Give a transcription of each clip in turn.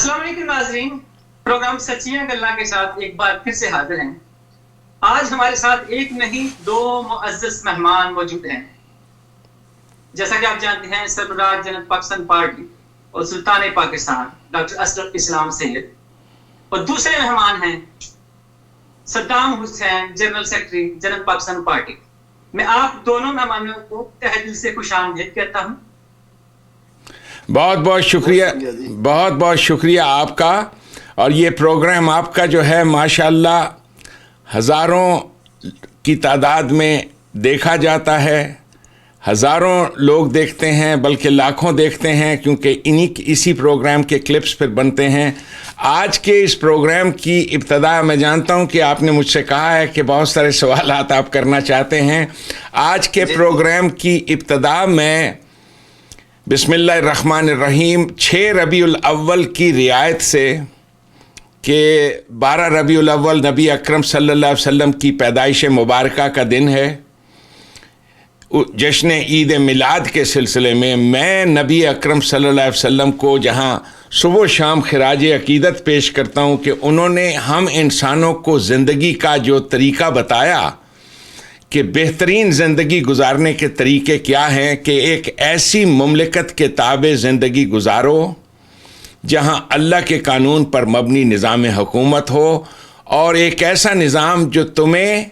السلام علیکم ناظرین، پروگرام سچیاں گلاں کے ساتھ ایک بار پھر سے حاضر ہیں۔ آج ہمارے ساتھ ایک نہیں دو معزز مہمان موجود ہیں۔ جیسا کہ آپ جانتے ہیں، سربراہ جنت پاکستان پارٹی اور سلطان پاکستان ڈاکٹر اسد اسلام سید، اور دوسرے مہمان ہیں صدام حسین، جنرل سیکرٹری جنت پاکستان پارٹی۔ میں آپ دونوں مہمانوں کو تہہ دل سے خوش آمدید کہتا ہوں۔ بہت بہت شکریہ، بہت بہت شکریہ آپ کا۔ اور یہ پروگرام آپ کا جو ہے ماشاءاللہ ہزاروں کی تعداد میں دیکھا جاتا ہے، ہزاروں لوگ دیکھتے ہیں، بلکہ لاکھوں دیکھتے ہیں، کیونکہ اسی پروگرام کے کلپس پھر بنتے ہیں۔ آج کے اس پروگرام کی ابتدا میں جانتا ہوں کہ آپ نے مجھ سے کہا ہے کہ بہت سارے سوالات آپ کرنا چاہتے ہیں۔ آج کے پروگرام کی ابتدا میں بسم اللہ الرحمن الرحیم 6 ربیع الاول کی رعایت سے کہ 12 ربیع الاول نبی اکرم صلی اللہ علیہ وسلم کی پیدائش مبارکہ کا دن ہے، جشن عید میلاد کے سلسلے میں نبی اکرم صلی اللہ علیہ وسلم کو جہاں صبح و شام خراج عقیدت پیش کرتا ہوں کہ انہوں نے ہم انسانوں کو زندگی کا جو طریقہ بتایا کہ بہترین زندگی گزارنے کے طریقے کیا ہیں، کہ ایک ایسی مملکت کے تابع زندگی گزارو جہاں اللہ کے قانون پر مبنی نظام حکومت ہو، اور ایک ایسا نظام جو تمہیں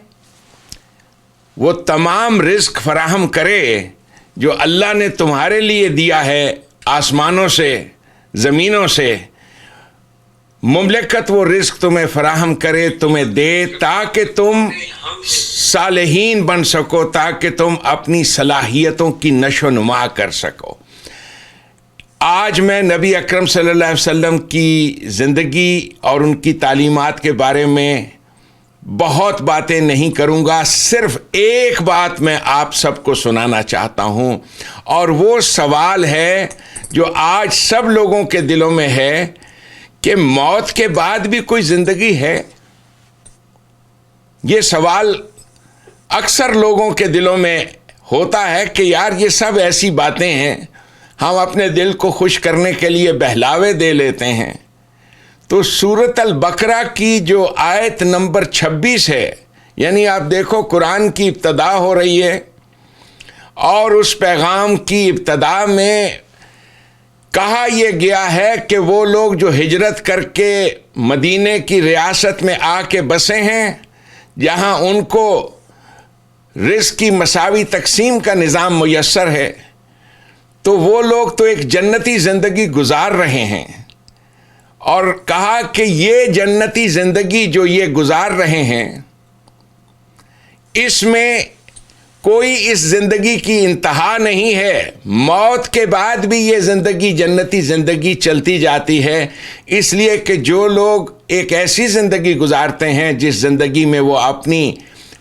وہ تمام رزق فراہم کرے جو اللہ نے تمہارے لیے دیا ہے آسمانوں سے، زمینوں سے۔ مملکت وہ رزق تمہیں فراہم کرے، تمہیں دے، تاکہ تم صالحین بن سکو، تاکہ تم اپنی صلاحیتوں کی نشو و نما کر سکو۔ آج میں نبی اکرم صلی اللہ علیہ وسلم کی زندگی اور ان کی تعلیمات کے بارے میں بہت باتیں نہیں کروں گا، صرف ایک بات میں آپ سب کو سنانا چاہتا ہوں، اور وہ سوال ہے جو آج سب لوگوں کے دلوں میں ہے کہ موت کے بعد بھی کوئی زندگی ہے؟ یہ سوال اکثر لوگوں کے دلوں میں ہوتا ہے کہ یار یہ سب ایسی باتیں ہیں، ہم اپنے دل کو خوش کرنے کے لیے بہلاوے دے لیتے ہیں۔ تو سورۃ البقرہ کی جو آیت نمبر 26 ہے، یعنی آپ دیکھو قرآن کی ابتدا ہو رہی ہے، اور اس پیغام کی ابتدا میں کہا یہ گیا ہے کہ وہ لوگ جو ہجرت کر کے مدینے کی ریاست میں آ کے بسے ہیں، جہاں ان کو رزق کی مساوی تقسیم کا نظام میسر ہے، تو وہ لوگ تو ایک جنتی زندگی گزار رہے ہیں، اور کہا کہ یہ جنتی زندگی جو یہ گزار رہے ہیں، اس میں کوئی اس زندگی کی انتہا نہیں ہے، موت کے بعد بھی یہ زندگی جنتی زندگی چلتی جاتی ہے، اس لیے کہ جو لوگ ایک ایسی زندگی گزارتے ہیں جس زندگی میں وہ اپنی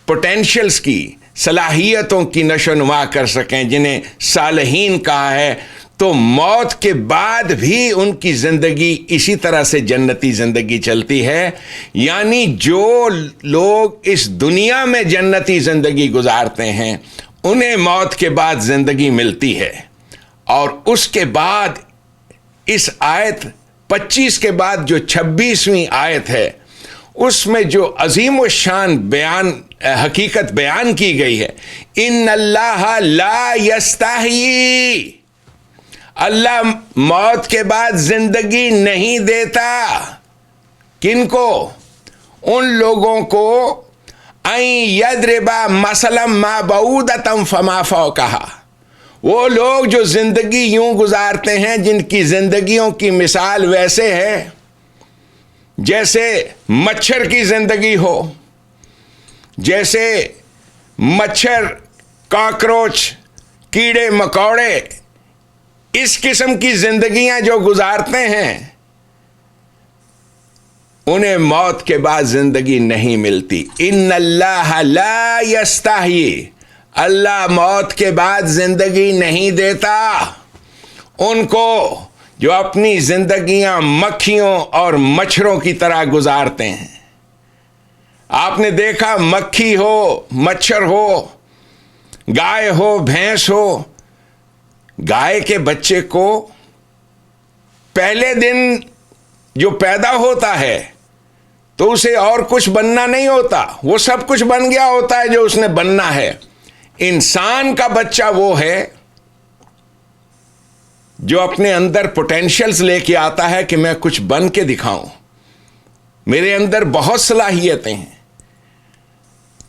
پوٹینشلز کی، صلاحیتوں کی نشو و نما کر سکیں، جنہیں صالحین کہا ہے، تو موت کے بعد بھی ان کی زندگی اسی طرح سے جنتی زندگی چلتی ہے۔ یعنی جو لوگ اس دنیا میں جنتی زندگی گزارتے ہیں انہیں موت کے بعد زندگی ملتی ہے۔ اور اس کے بعد اس آیت 25 کے بعد جو 26ویں آیت ہے، اس میں جو عظیم الشان حقیقت بیان کی گئی ہے، ان اللہ لا یستحیی، اللہ موت کے بعد زندگی نہیں دیتا۔ کن کو؟ ان لوگوں کو ان یضرب مثلا ما بعودۃ فما فوقہا، وہ لوگ جو زندگی یوں گزارتے ہیں جن کی زندگیوں کی مثال ویسے ہے جیسے مچھر کی زندگی ہو، جیسے مچھر، کاکروچ، کیڑے مکوڑے، اس قسم کی زندگیاں جو گزارتے ہیں انہیں موت کے بعد زندگی نہیں ملتی۔ ان اللہ لا یستحیی، اللہ موت کے بعد زندگی نہیں دیتا ان کو جو اپنی زندگیاں مکھیوں اور مچھروں کی طرح گزارتے ہیں۔ آپ نے دیکھا مکھی ہو، مچھر ہو، گائے ہو، بھینس ہو، گائے کے بچے کو پہلے دن جو پیدا ہوتا ہے تو اسے اور کچھ بننا نہیں ہوتا، وہ سب کچھ بن گیا ہوتا ہے جو اس نے بننا ہے۔ انسان کا بچہ وہ ہے جو اپنے اندر پوٹینشلز لے کے آتا ہے کہ میں کچھ بن کے دکھاؤں، میرے اندر بہت صلاحیتیں ہیں،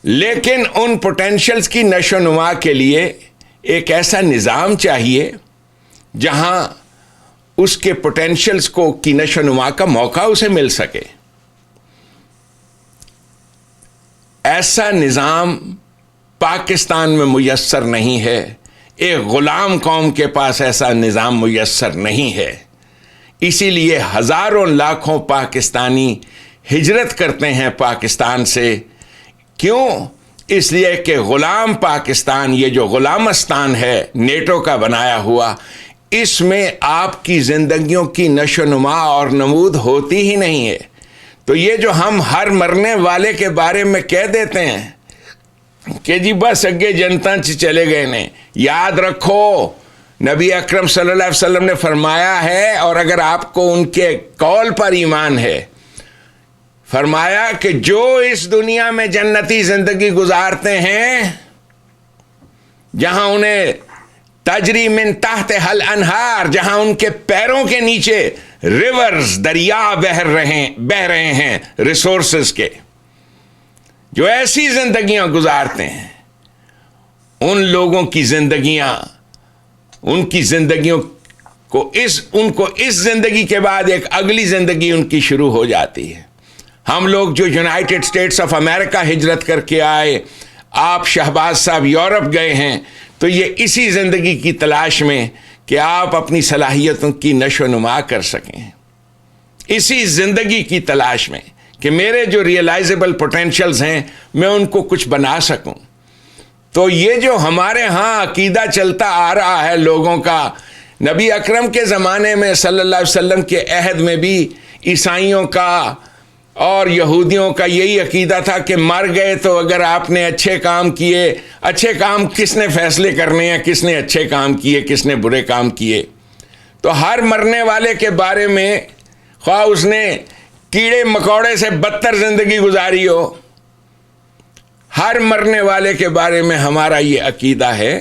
لیکن ان پوٹینشلز کی نشو و نما کے لیے ایک ایسا نظام چاہیے جہاں اس کے پوٹینشلز کو کی نشو و نما کا موقع اسے مل سکے۔ ایسا نظام پاکستان میں میسر نہیں ہے، ایک غلام قوم کے پاس ایسا نظام میسر نہیں ہے، اسی لیے ہزاروں لاکھوں پاکستانی ہجرت کرتے ہیں پاکستان سے۔ کیوں؟ اس لیے کہ غلام پاکستان، یہ جو غلامستان ہے نیٹو کا بنایا ہوا، اس میں آپ کی زندگیوں کی نشو و نما اور نمود ہوتی ہی نہیں ہے۔ تو یہ جو ہم ہر مرنے والے کے بارے میں کہہ دیتے ہیں کہ جی بس اگے جنتا چلے گئے نے، یاد رکھو نبی اکرم صلی اللہ علیہ وسلم نے فرمایا ہے، اور اگر آپ کو ان کے قول پر ایمان ہے، فرمایا کہ جو اس دنیا میں جنتی زندگی گزارتے ہیں جہاں انہیں تجری من تحت حل انہار، جہاں ان کے پیروں کے نیچے ریورز، دریا بہ رہے ہیں ریسورسز کے، جو ایسی زندگیاں گزارتے ہیں، ان لوگوں کی زندگیاں، ان کی زندگیوں کو اس زندگی کے بعد ایک اگلی زندگی ان کی شروع ہو جاتی ہے۔ ہم لوگ جو یونائٹڈ اسٹیٹس آف امریکہ ہجرت کر کے آئے، آپ شہباز صاحب یورپ گئے ہیں، تو یہ اسی زندگی کی تلاش میں کہ آپ اپنی صلاحیتوں کی نشو و نما کر سکیں، اسی زندگی کی تلاش میں کہ میرے جو ریئلائزیبل پوٹینشلز ہیں میں ان کو کچھ بنا سکوں۔ تو یہ جو ہمارے ہاں عقیدہ چلتا آ رہا ہے لوگوں کا، نبی اکرم کے زمانے میں صلی اللہ علیہ وسلم کے عہد میں بھی عیسائیوں کا اور یہودیوں کا یہی عقیدہ تھا کہ مر گئے تو اگر آپ نے اچھے کام کیے، اچھے کام کس نے فیصلے کرنے ہیں، کس نے اچھے کام کیے، کس نے برے کام کیے؟ تو ہر مرنے والے کے بارے میں، خواہ اس نے کیڑے مکوڑے سے بدتر زندگی گزاری ہو، ہر مرنے والے کے بارے میں ہمارا یہ عقیدہ ہے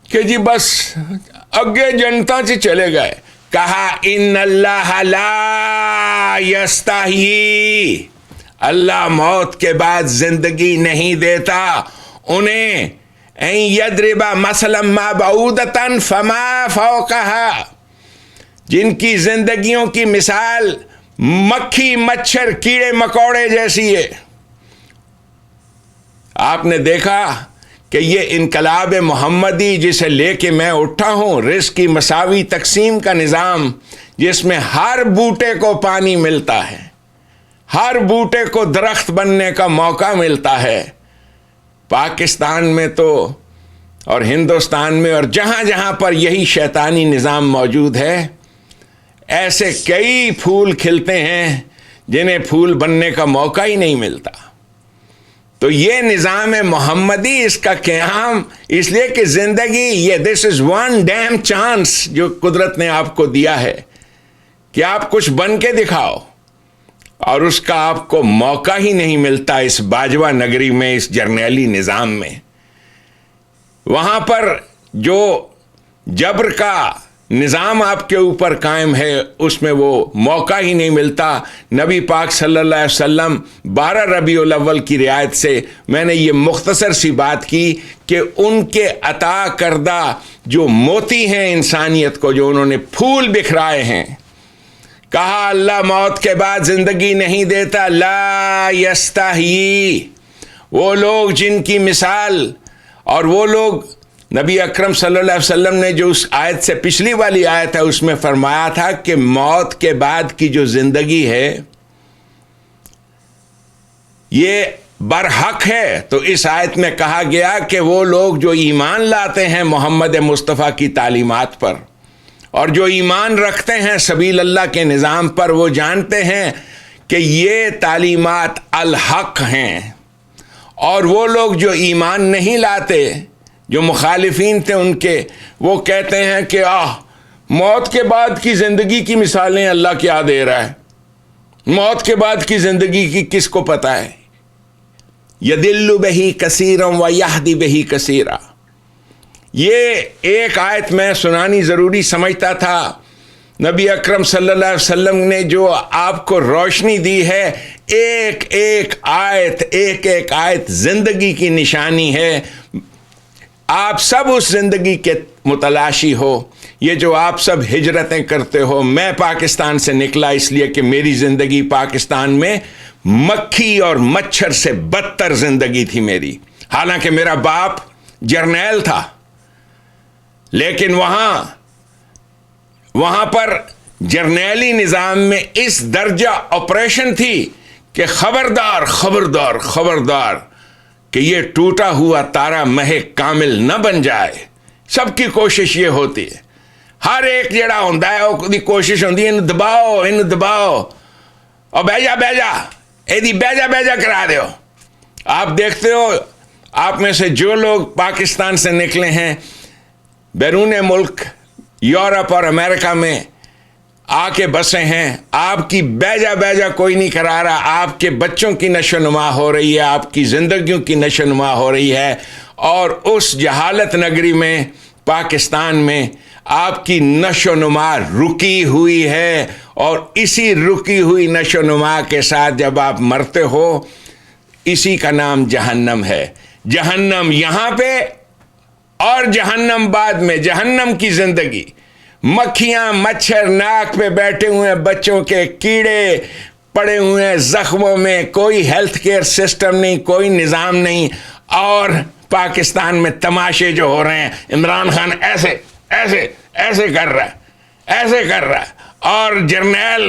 کہ جی بس اگے جنتا سے چلے گئے۔ کہا ان اللہ لا یستحیی، اللہ موت کے بعد زندگی نہیں دیتا انہیں، ان یضرب مثلا ما بعودۃ فما فوقها، جن کی زندگیوں کی مثال مکھی مچھر کیڑے مکوڑے جیسی ہے۔ آپ نے دیکھا کہ یہ انقلاب محمدی جسے لے کے میں اٹھا ہوں، رزق کی مساوی تقسیم کا نظام، جس میں ہر بوٹے کو پانی ملتا ہے، ہر بوٹے کو درخت بننے کا موقع ملتا ہے، پاکستان میں تو اور ہندوستان میں اور جہاں جہاں پر یہی شیطانی نظام موجود ہے، ایسے کئی پھول کھلتے ہیں جنہیں پھول بننے کا موقع ہی نہیں ملتا۔ تو یہ نظام محمدی، اس کا قیام اس لیے کہ زندگی یہ دس از ون ڈیم چانس جو قدرت نے آپ کو دیا ہے کہ آپ کچھ بن کے دکھاؤ، اور اس کا آپ کو موقع ہی نہیں ملتا اس باجوہ نگری میں، اس جرنیلی نظام میں۔ وہاں پر جو جبر کا نظام آپ کے اوپر قائم ہے، اس میں وہ موقع ہی نہیں ملتا۔ نبی پاک صلی اللہ علیہ وسلم 12 ربیع الاول کی رعایت سے میں نے یہ مختصر سی بات کی کہ ان کے عطا کردہ جو موتی ہیں انسانیت کو، جو انہوں نے پھول بکھرائے ہیں، کہا اللہ موت کے بعد زندگی نہیں دیتا، لا یستحیی، وہ لوگ جن کی مثال، اور وہ لوگ نبی اکرم صلی اللہ علیہ وسلم نے جو اس آیت سے پچھلی والی آیت ہے اس میں فرمایا تھا کہ موت کے بعد کی جو زندگی ہے یہ برحق ہے، تو اس آیت میں کہا گیا کہ وہ لوگ جو ایمان لاتے ہیں محمد مصطفیٰ کی تعلیمات پر، اور جو ایمان رکھتے ہیں سبیل اللہ کے نظام پر، وہ جانتے ہیں کہ یہ تعلیمات الحق ہیں، اور وہ لوگ جو ایمان نہیں لاتے، جو مخالفین تھے ان کے، وہ کہتے ہیں کہ موت کے بعد کی زندگی کی مثالیں اللہ کیا دے رہا ہے؟ موت کے بعد کی زندگی کی کس کو پتہ ہے؟ یدل بہی کثیرم و یہدی بہی کثیرا. یہ ایک آیت میں سنانی ضروری سمجھتا تھا. نبی اکرم صلی اللہ علیہ وسلم نے جو آپ کو روشنی دی ہے، ایک ایک آیت زندگی کی نشانی ہے. آپ سب اس زندگی کے متلاشی ہو. یہ جو آپ سب ہجرتیں کرتے ہو، میں پاکستان سے نکلا اس لیے کہ میری زندگی پاکستان میں مکھی اور مچھر سے بدتر زندگی تھی میری. حالانکہ میرا باپ جرنیل تھا، لیکن وہاں پر جرنیلی نظام میں اس درجہ آپریشن تھی کہ خبردار کہ یہ ٹوٹا ہوا تارا مہ کامل نہ بن جائے. سب کی کوشش یہ ہوتی ہے، ہر ایک جڑا ہوتا ہے وہ کوشش ہوتی ہے انہوں دباؤ اور بہ جا ایدی بہ جا کرا دیو. آپ دیکھتے ہو، آپ میں سے جو لوگ پاکستان سے نکلے ہیں بیرون ملک یورپ اور امریکہ میں آ کے بسے ہیں، آپ کی بہ جا کوئی نہیں کرا رہا. آپ کے بچوں کی نشو نما ہو رہی ہے، آپ کی زندگیوں کی نشو نما ہو رہی ہے. اور اس جہالت نگری میں پاکستان میں آپ کی نشو نما رکی ہوئی ہے. اور اسی رکی ہوئی نشو نما کے ساتھ جب آپ مرتے ہو، اسی کا نام جہنم ہے. جہنم یہاں پہ اور جہنم بعد میں. جہنم کی زندگی، مکھیاں مچھر ناک پہ بیٹھے ہوئے ہیں، بچوں کے کیڑے پڑے ہوئے ہیں زخموں میں، کوئی ہیلتھ کیئر سسٹم نہیں، کوئی نظام نہیں. اور پاکستان میں تماشے جو ہو رہے ہیں، عمران خان ایسے کر رہا ہے اور جرنیل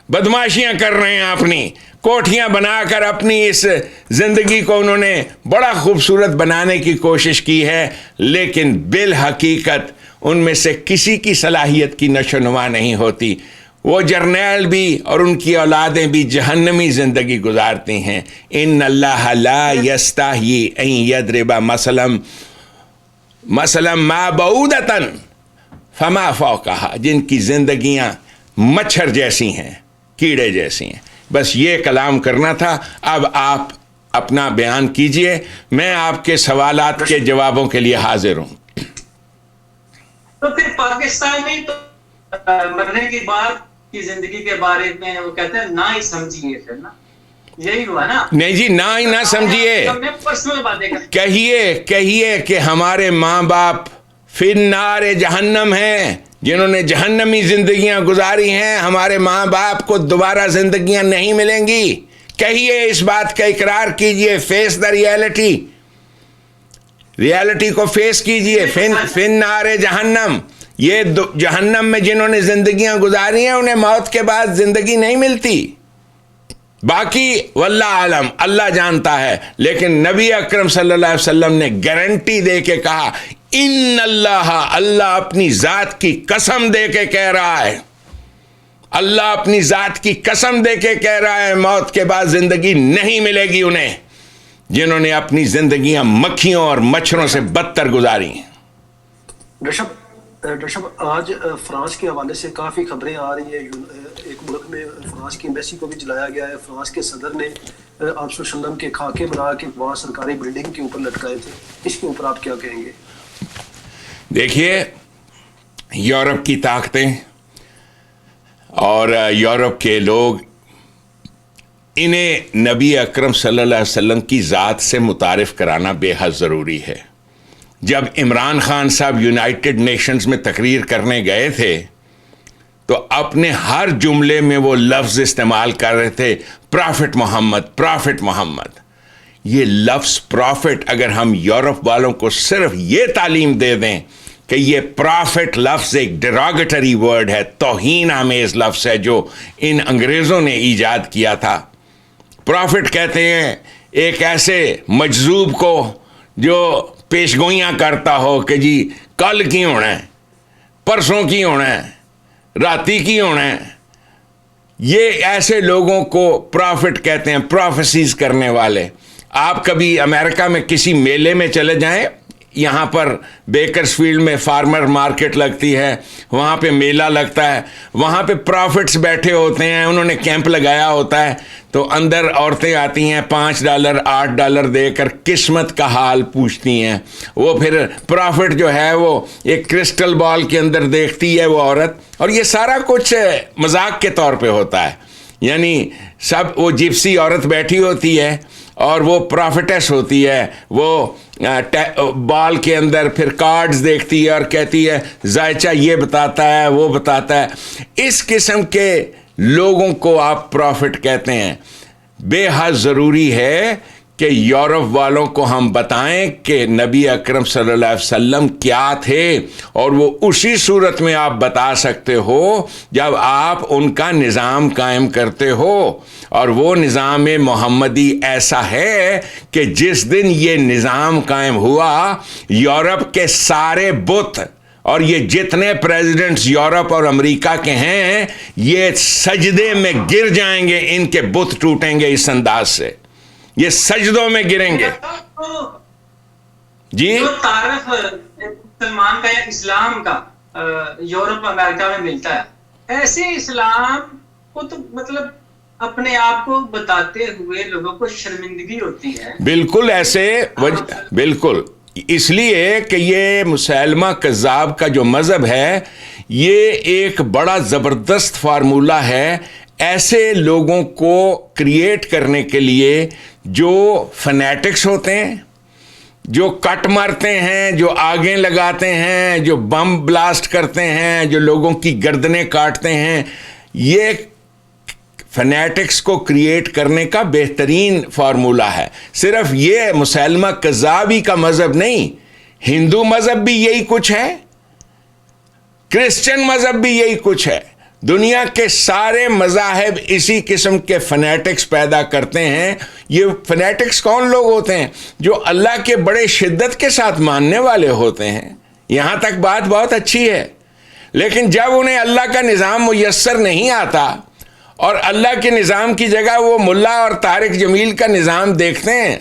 بدماشیاں کر رہے ہیں، اپنی کوٹھیاں بنا کر اپنی اس زندگی کو انہوں نے بڑا خوبصورت بنانے کی کوشش کی ہے. لیکن بالحقیقت ان میں سے کسی کی صلاحیت کی نشو نما نہیں ہوتی. وہ جرنیل بھی اور ان کی اولادیں بھی جہنمی زندگی گزارتی ہیں. ان اللہ لا یستحیی ان یضرب مثلا ما بعودۃ فما فوقہا. جن کی زندگیاں مچھر جیسی ہیں، کیڑے جیسی ہیں. بس یہ کلام کرنا تھا. اب آپ اپنا بیان کیجئے، میں آپ کے سوالات کے جوابوں کے لیے حاضر ہوں. تو پھر پاکستان میں تو مرنے کے بعد کی زندگی کے بارے میں وہ کہتے ہیں نہ ہی سمجھیے. پھر نا یہی ہوا نا؟ نہیں جی، نہ ہی نہ سمجھیے. کہیے کہ ہمارے ماں باپ فی النار جہنم ہیں، جنہوں نے جہنمی زندگیاں گزاری ہیں. ہمارے ماں باپ کو دوبارہ زندگیاں نہیں ملیں گی. کہیے، اس بات کا اقرار کیجئے. فیس دا ریالٹی کو فیس کیجئے. فی النار جہنم، یہ جہنم میں جنہوں نے زندگیاں گزاری ہیں انہیں موت کے بعد زندگی نہیں ملتی. باقی واللہ عالم، اللہ جانتا ہے. لیکن نبی اکرم صلی اللہ علیہ وسلم نے گارنٹی دے کے کہا، ان اللہ اپنی ذات کی قسم دے کے کہہ رہا ہے، اللہ اپنی ذات کی قسم دے کے کہہ رہا ہے، موت کے بعد زندگی نہیں ملے گی انہیں جنہوں نے اپنی زندگیاں مکھیوں اور مچھروں سے بدتر گزاری ہیں. ڈاکٹر صاحب، آج فرانس کے حوالے سے کافی خبریں آ رہی ہیں. ایک ملک میں فرانس کی ایمبیسی کو بھی جلایا گیا ہے. فرانس کے صدر نے آپ صلی اللہ علیہ وسلم کے خاکے بنا کے وہاں سرکاری بلڈنگ کے اوپر لٹکائے تھے. اس کے اوپر آپ کیا کہیں گے؟ دیکھیے، یورپ کی طاقتیں اور یورپ کے لوگ، انہیں نبی اکرم صلی اللہ علیہ وسلم کی ذات سے متعارف کرانا بے حد ضروری ہے. جب عمران خان صاحب یونائٹڈ نیشنز میں تقریر کرنے گئے تھے تو اپنے ہر جملے میں وہ لفظ استعمال کر رہے تھے، پرافٹ محمد. یہ لفظ پرافٹ اگر ہم یورپ والوں کو صرف یہ تعلیم دے دیں کہ یہ پرافٹ لفظ ایک ڈیروگیٹری ورڈ ہے، توہین آمیز لفظ ہے جو ان انگریزوں نے ایجاد کیا تھا. پرافٹ کہتے ہیں ایک ایسے مجذوب کو جو پیشگوئیاں کرتا ہو کہ جی کل کی ہونا ہے، پرسوں کی ہونا ہے، راتی کی ہونا ہے. یہ ایسے لوگوں کو پرافٹ کہتے ہیں، پروفیسیز کرنے والے. آپ کبھی امریکہ میں کسی میلے میں چلے جائیں، یہاں پر بیکرز فیلڈ میں فارمر مارکیٹ لگتی ہے, وہاں پہ میلہ لگتا ہے, وہاں پہ پرافٹس بیٹھے ہوتے ہیں, انہوں نے کیمپ لگایا ہوتا ہے, تو اندر عورتیں آتی ہیں $5 $8 دے کر قسمت کا حال پوچھتی ہیں. وہ پھر پرافٹ جو ہے وہ ایک کرسٹل بال کے اندر دیکھتی ہے وہ عورت, اور یہ سارا کچھ مذاق کے طور پہ ہوتا ہے. یعنی سب وہ جپسی عورت بیٹھی ہوتی ہے اور وہ پرافٹس ہوتی ہے, وہ بال کے اندر پھر کارڈز دیکھتی ہے اور کہتی ہے ذائچہ یہ بتاتا ہے وہ بتاتا ہے. اس قسم کے لوگوں کو آپ پرافٹ کہتے ہیں. بے حد ضروری ہے کہ یورپ والوں کو ہم بتائیں کہ نبی اکرم صلی اللہ علیہ وسلم کیا تھے, اور وہ اسی صورت میں آپ بتا سکتے ہو جب آپ ان کا نظام قائم کرتے ہو. اور وہ نظام محمدی ایسا ہے کہ جس دن یہ نظام قائم ہوا, یورپ کے سارے بت اور یہ جتنے پریزیڈنٹس یورپ اور امریکہ کے ہیں یہ سجدے میں گر جائیں گے, ان کے بت ٹوٹیں گے اس انداز سے, یہ سجدوں میں گریں گے. جی جو تعارف مسلمان کا یا اسلام کا یورپ امریکہ میں ملتا ہے, ایسے اسلام کو تو مطلب اپنے آپ کو بتاتے ہوئے لوگوں کو شرمندگی ہوتی ہے. بالکل ایسے بالکل, اس لیے کہ یہ مسلمہ کذاب کا جو مذہب ہے یہ ایک بڑا زبردست فارمولہ ہے ایسے لوگوں کو کریٹ کرنے کے لیے جو فنیٹکس ہوتے ہیں, جو کٹ مارتے ہیں, جو آگیں لگاتے ہیں, جو بم بلاسٹ کرتے ہیں, جو لوگوں کی گردنیں کاٹتے ہیں. یہ فنیٹکس کو کریٹ کرنے کا بہترین فارمولہ ہے. صرف یہ مسلمہ کذابی کا مذہب نہیں, ہندو مذہب بھی یہی کچھ ہے, کرسچن مذہب بھی یہی کچھ ہے. دنیا کے سارے مذاہب اسی قسم کے فنیٹکس پیدا کرتے ہیں. یہ فنیٹکس کون لوگ ہوتے ہیں؟ جو اللہ کے بڑے شدت کے ساتھ ماننے والے ہوتے ہیں. یہاں تک بات بہت اچھی ہے, لیکن جب انہیں اللہ کا نظام میسر نہیں آتا اور اللہ کے نظام کی جگہ وہ ملا اور طارق جمیل کا نظام دیکھتے ہیں,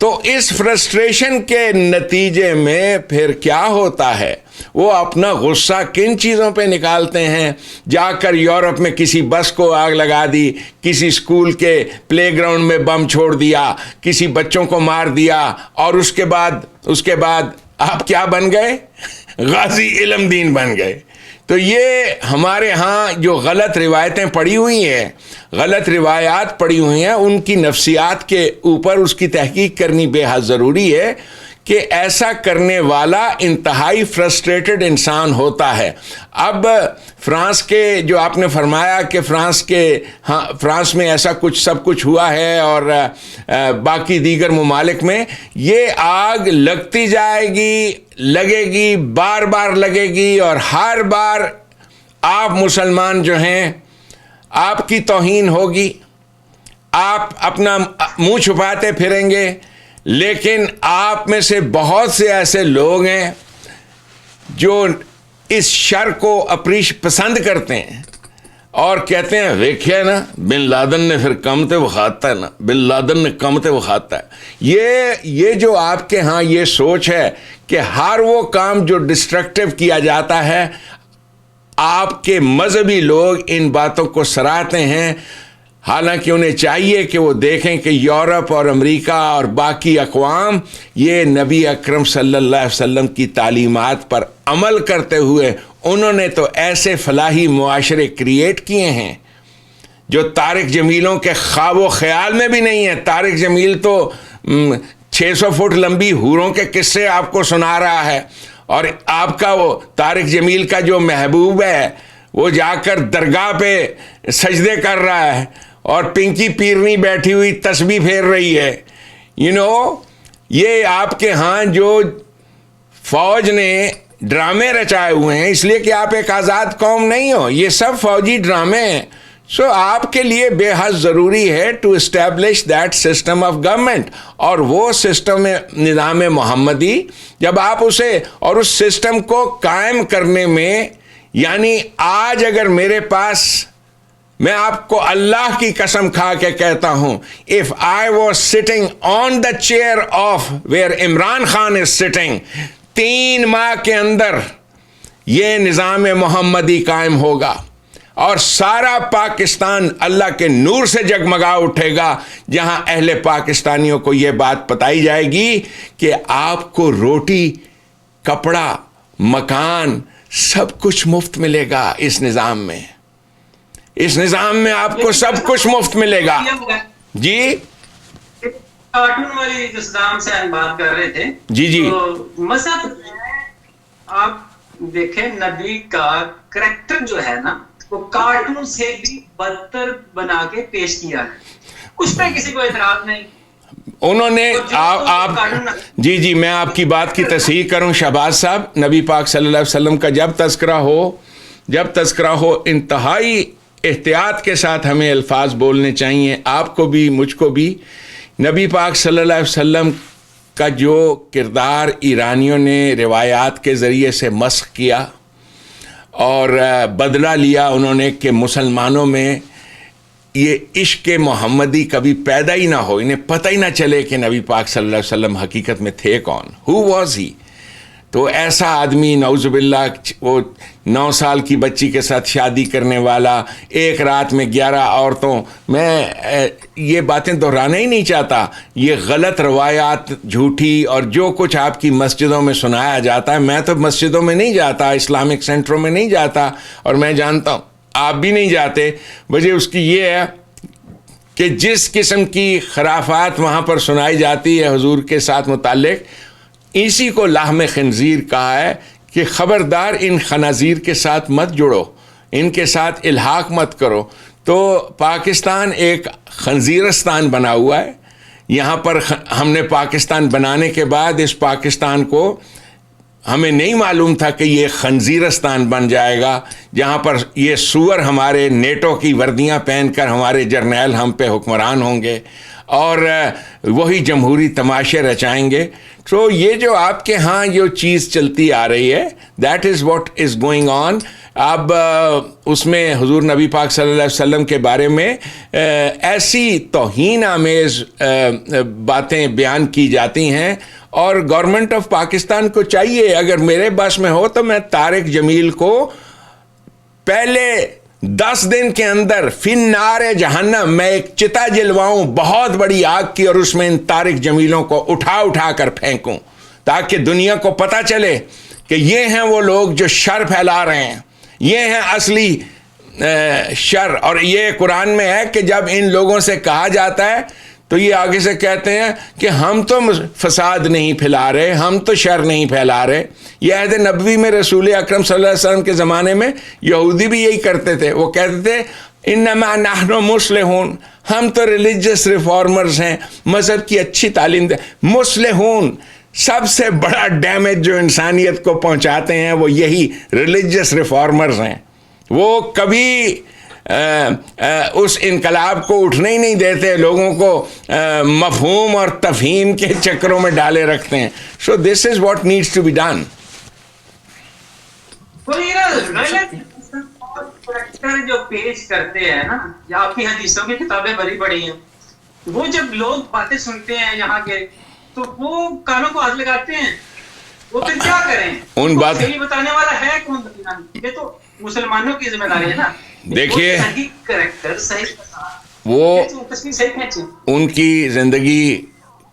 تو اس فرسٹریشن کے نتیجے میں پھر کیا ہوتا ہے, وہ اپنا غصہ کن چیزوں پہ نکالتے ہیں؟ جا کر یورپ میں کسی بس کو آگ لگا دی, کسی اسکول کے پلے گراؤنڈ میں بم چھوڑ دیا, کسی بچوں کو مار دیا, اور اس کے بعد آپ کیا بن گئے؟ غازی علم دین بن گئے. تو یہ ہمارے ہاں جو غلط روایتیں پڑی ہوئی ہیں, غلط روایات پڑی ہوئی ہیں, ان کی نفسیات کے اوپر اس کی تحقیق کرنی بے حد ضروری ہے کہ ایسا کرنے والا انتہائی فرسٹریٹڈ انسان ہوتا ہے. اب فرانس کے جو آپ نے فرمایا کہ فرانس میں ایسا کچھ سب کچھ ہوا ہے, اور باقی دیگر ممالک میں یہ آگ لگتی جائے گی, لگے گی, بار بار لگے گی, اور ہر بار آپ مسلمان جو ہیں آپ کی توہین ہوگی, آپ اپنا منہ چھپاتے پھریں گے. لیکن آپ میں سے بہت سے ایسے لوگ ہیں جو اس شر کو پسند کرتے ہیں اور کہتے ہیں دیکھیے نا بن لادن نے پھر کم تے وہ کھاتا ہے نا, بن لادن نے کم تے وہ کھاتا ہے. یہ جو آپ کے ہاں یہ سوچ ہے کہ ہر وہ کام جو ڈسٹرکٹیو کیا جاتا ہے, آپ کے مذہبی لوگ ان باتوں کو سراہتے ہیں, حالانکہ انہیں چاہیے کہ وہ دیکھیں کہ یورپ اور امریکہ اور باقی اقوام یہ نبی اکرم صلی اللہ علیہ وسلم کی تعلیمات پر عمل کرتے ہوئے انہوں نے تو ایسے فلاحی معاشرے کریٹ کیے ہیں جو طارق جمیلوں کے خواب و خیال میں بھی نہیں ہے. طارق جمیل تو 600 فٹ لمبی حوروں کے قصے آپ کو سنا رہا ہے, اور آپ کا وہ طارق جمیل کا جو محبوب ہے وہ جا کر درگاہ پہ سجدے کر رہا ہے, اور پنکی پیرنی بیٹھی ہوئی تسبیح پھیر رہی ہے. یہ آپ کے ہاں جو فوج نے ڈرامے رچائے ہوئے ہیں, اس لیے کہ آپ ایک آزاد قوم نہیں ہو, یہ سب فوجی ڈرامے ہیں. آپ کے لیے بے حد ضروری ہے to establish that system of government, اور وہ سسٹم نظام محمدی جب آپ اسے اور اس سسٹم کو قائم کرنے میں, یعنی آج اگر میرے پاس میں آپ کو اللہ کی قسم کھا کے کہتا ہوں, if I was sitting on the chair of where Imran Khan is sitting, 3 ماہ کے اندر یہ نظام محمدی قائم ہوگا اور سارا پاکستان اللہ کے نور سے جگمگا اٹھے گا, جہاں اہل پاکستانیوں کو یہ بات بتائی جائے گی کہ آپ کو روٹی, کپڑا, مکان سب کچھ مفت ملے گا. اس نظام میں, اس نظام میں آپ کو سب کچھ مفت ملے گا. جی کارٹون والی جو صدام سے ہم بات کر رہے تھے, جی مذہب آپ دیکھیں نبی کا کریکٹر جو ہے نا وہ کارٹون سے بھی بدتر بنا کے پیش کیا ہے, اس پہ کسی کو اعتراض نہیں. انہوں نے آپ جی میں آپ کی بات کی تصحیح کروں شہباز صاحب, نبی پاک صلی اللہ علیہ وسلم کا جب تذکرہ ہو انتہائی احتیاط کے ساتھ ہمیں الفاظ بولنے چاہیے, آپ کو بھی مجھ کو بھی. نبی پاک صلی اللہ علیہ وسلم کا جو کردار ایرانیوں نے روایات کے ذریعے سے مسخ کیا اور بدلہ لیا انہوں نے کہ مسلمانوں میں یہ عشق محمدی کبھی پیدا ہی نہ ہو, انہیں پتہ ہی نہ چلے کہ نبی پاک صلی اللہ علیہ وسلم حقیقت میں تھے کون, ہو واز ہی. تو ایسا آدمی نعوذ باللہ, وہ 9 سال کی بچی کے ساتھ شادی کرنے والا, ایک رات میں 11 عورتوں, میں یہ باتیں دہرانا ہی نہیں چاہتا. یہ غلط روایات, جھوٹی, اور جو کچھ آپ کی مسجدوں میں سنایا جاتا ہے, میں تو مسجدوں میں نہیں جاتا, اسلامک سینٹروں میں نہیں جاتا, اور میں جانتا ہوں آپ بھی نہیں جاتے. وجہ اس کی یہ ہے کہ جس قسم کی خرافات وہاں پر سنائی جاتی ہے حضور کے ساتھ متعلق, اسی کو لحم خنزیر کہا ہے کہ خبردار ان خنازیر کے ساتھ مت جڑو, ان کے ساتھ الحاق مت کرو. تو پاکستان ایک خنزیرستان بنا ہوا ہے. یہاں پر ہم نے پاکستان بنانے کے بعد اس پاکستان کو ہمیں نہیں معلوم تھا کہ یہ خنزیرستان بن جائے گا, جہاں پر یہ سور ہمارے نیٹو کی وردیاں پہن کر ہمارے جرنیل ہم پہ حکمران ہوں گے اور وہی جمہوری تماشے رچائیں گے. تو یہ جو آپ کے ہاں جو چیز چلتی آ رہی ہے, that is what is going on. اب اس میں حضور نبی پاک صلی اللہ علیہ وسلم کے بارے میں ایسی توہین آمیز باتیں بیان کی جاتی ہیں, اور گورنمنٹ آف پاکستان کو چاہیے, اگر میرے بس میں ہو تو میں طارق جمیل کو پہلے 10 دن کے اندر فی النار جہنم میں ایک چتا جلواؤں بہت بڑی آگ کی, اور اس میں ان طارق جمیلوں کو اٹھا کر پھینکوں, تاکہ دنیا کو پتہ چلے کہ یہ ہیں وہ لوگ جو شر پھیلا رہے ہیں, یہ ہیں اصلی شر. اور یہ قرآن میں ہے کہ جب ان لوگوں سے کہا جاتا ہے تو یہ آگے سے کہتے ہیں کہ ہم تو فساد نہیں پھیلا رہے, ہم تو شر نہیں پھیلا رہے. یہ عہد نبوی میں رسول اکرم صلی اللہ علیہ وسلم کے زمانے میں یہودی بھی یہی کرتے تھے, وہ کہتے تھے انما نحن مصلحون, ہم تو ریلیجس ریفارمرز ہیں, مذہب کی اچھی تعلیم دے. مصلحون, سب سے بڑا ڈیمیج جو انسانیت کو پہنچاتے ہیں وہ یہی ریلیجس ریفارمرز ہیں. وہ کبھی اس انقلاب کو اٹھنے ہی نہیں دیتے, لوگوں کو مفہوم اور تفہیم کے چکروں میں ڈالے رکھتے ہیں. So this is what needs to be done. جو پیش کرتے ہیں نا, یا آپ کی حدیثوں کی کتابیں بڑی بڑی ہیں, وہ جب لوگ باتیں سنتے ہیں یہاں کے تو وہ کانوں کو ہاتھ لگاتے ہیں, وہ پھر کیا کریں؟ ان بات صحیح بتانے والا ہے کون؟ یہ تو مسلمانوں کی ذمہ داری ہے نا. دیکھیے وہ ان کی زندگی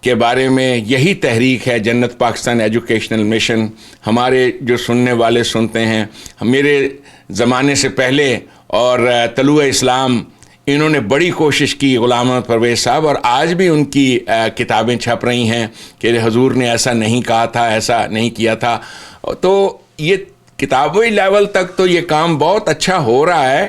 کے بارے میں یہی تحریک ہے جنت پاکستان ایجوکیشنل مشن. ہمارے جو سننے والے سنتے ہیں, میرے زمانے سے پہلے اور طلوع اسلام, انہوں نے بڑی کوشش کی, غلام احمد پرویز صاحب, اور آج بھی ان کی کتابیں چھپ رہی ہیں کہ حضور نے ایسا نہیں کہا تھا, ایسا نہیں کیا تھا. تو یہ کتابی لیول تک تو یہ کام بہت اچھا ہو رہا ہے,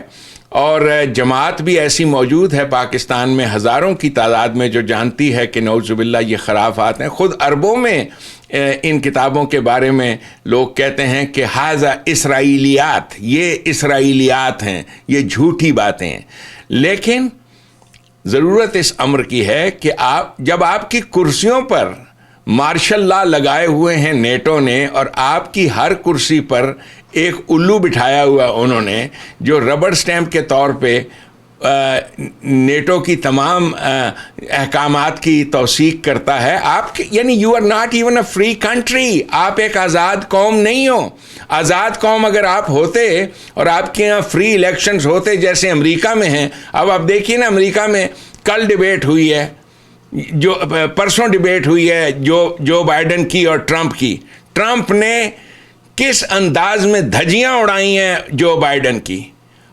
اور جماعت بھی ایسی موجود ہے پاکستان میں ہزاروں کی تعداد میں جو جانتی ہے کہ نعوذ باللہ یہ خرافات ہیں. خود عربوں میں ان کتابوں کے بارے میں لوگ کہتے ہیں کہ ھذا اسرائیلیات, یہ اسرائیلیات ہیں, یہ جھوٹی باتیں ہیں. لیکن ضرورت اس امر کی ہے کہ جب آپ کی کرسیوں پر مارشل لا لگائے ہوئے ہیں نیٹو نے, اور آپ کی ہر کرسی پر ایک الو بٹھایا ہوا انہوں نے جو ربڑ سٹیمپ کے طور پہ نیٹو کی تمام احکامات کی توثیق کرتا ہے. آپ یعنی you are not even a free country. آپ ایک آزاد قوم نہیں ہو. آزاد قوم اگر آپ ہوتے اور آپ کے یہاں فری الیکشنز ہوتے جیسے امریکہ میں ہیں. اب آپ دیکھیے نا, امریکہ میں کل ڈیبیٹ ہوئی ہے, جو پرسوں ڈیبیٹ ہوئی ہے جو بائیڈن کی اور ٹرمپ کی. ٹرمپ نے کس انداز میں دھجیاں اڑائی ہیں جو بائیڈن کی,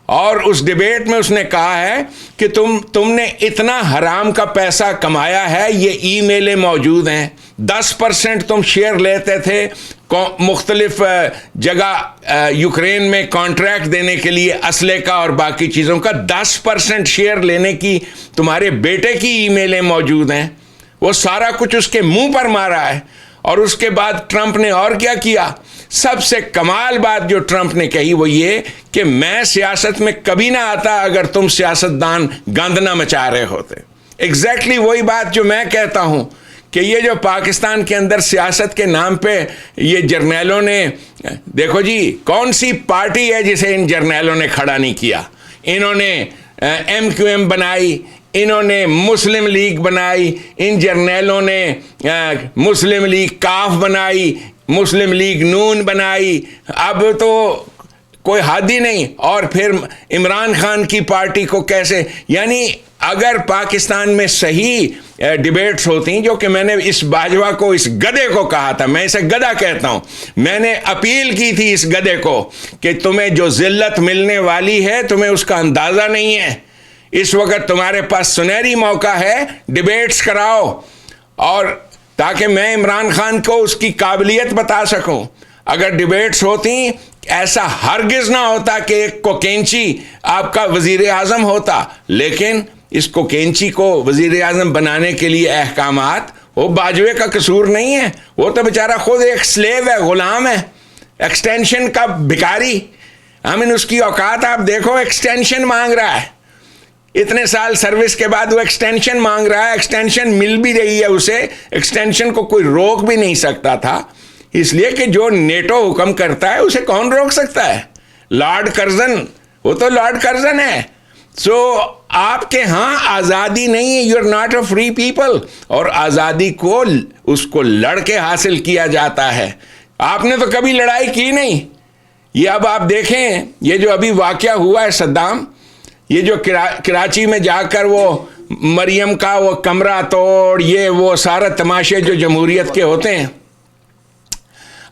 اور اس ڈیبیٹ میں اس نے کہا ہے کہ تم نے اتنا حرام کا پیسہ کمایا ہے. یہ ای میلیں موجود ہیں. 10% تم شیئر لیتے تھے مختلف جگہ یوکرین میں کانٹریکٹ دینے کے لیے اسلحے کا اور باقی چیزوں کا. 10% شیئر لینے کی تمہارے بیٹے کی ای میلیں موجود ہیں. وہ سارا کچھ اس کے منہ پر مارا ہے. اور اس کے بعد ٹرمپ نے اور کیا کیا؟ سب سے کمال بات جو ٹرمپ نے کہی وہ یہ کہ میں سیاست میں کبھی نہ آتا اگر تم سیاستدان گند نہ مچا رہے ہوتے. ایگزیکٹلی وہی بات جو میں کہتا ہوں کہ یہ جو پاکستان کے اندر سیاست کے نام پہ یہ جرنیلوں نے, دیکھو جی کون سی پارٹی ہے جسے ان جرنیلوں نے کھڑا نہیں کیا. انہوں نے MQM بنائی, انہوں نے مسلم لیگ بنائی, ان جرنیلوں نے مسلم لیگ کاف بنائی, مسلم لیگ نون بنائی. اب تو کوئی حد ہی نہیں. اور پھر عمران خان کی پارٹی کو کیسے, یعنی اگر پاکستان میں صحیح ڈیبیٹس ہوتی, جو کہ میں نے اس باجوہ کو, اس گدے کو کہا تھا, میں اسے گدھا کہتا ہوں, میں نے اپیل کی تھی اس گدے کو کہ تمہیں جو ذلت ملنے والی ہے تمہیں اس کا اندازہ نہیں ہے. اس وقت تمہارے پاس سنہری موقع ہے, ڈیبیٹس کراؤ, اور تاکہ میں عمران خان کو اس کی قابلیت بتا سکوں. اگر ڈیبیٹس ہوتی ایسا ہرگز نہ ہوتا کہ ایک کوکینچی آپ کا وزیر اعظم ہوتا. لیکن اس کوکینچی کو وزیر اعظم بنانے کے لیے احکامات, وہ باجوے کا قصور نہیں ہے. وہ تو بیچارہ خود ایک سلیو ہے, غلام ہے, ایکسٹینشن کا بھکاری. اس کی اوقات آپ دیکھو, ایکسٹینشن مانگ رہا ہے. اتنے سال سروس کے بعد وہ ایکسٹینشن مانگ رہا ہے. ایکسٹینشن مل بھی رہی ہے اسے, ایکسٹینشن کو کوئی روک بھی نہیں سکتا تھا, اس لیے کہ جو نیٹو حکم کرتا ہے اسے کون روک سکتا ہے؟ لارڈ کرزن, وہ تو لارڈ کرزن ہے. سو آپ کے ہاں آزادی نہیں ہے. You are not a free people. اور آزادی کو اس کو لڑ کے حاصل کیا جاتا ہے. آپ نے تو کبھی لڑائی کی نہیں. یہ اب آپ دیکھیں, یہ جو ابھی واقعہ ہوا ہے صدام, یہ جو کراچی میں جا کر وہ مریم کا وہ کمرہ توڑ, یہ وہ سارا تماشے جو جمہوریت کے ہوتے ہیں.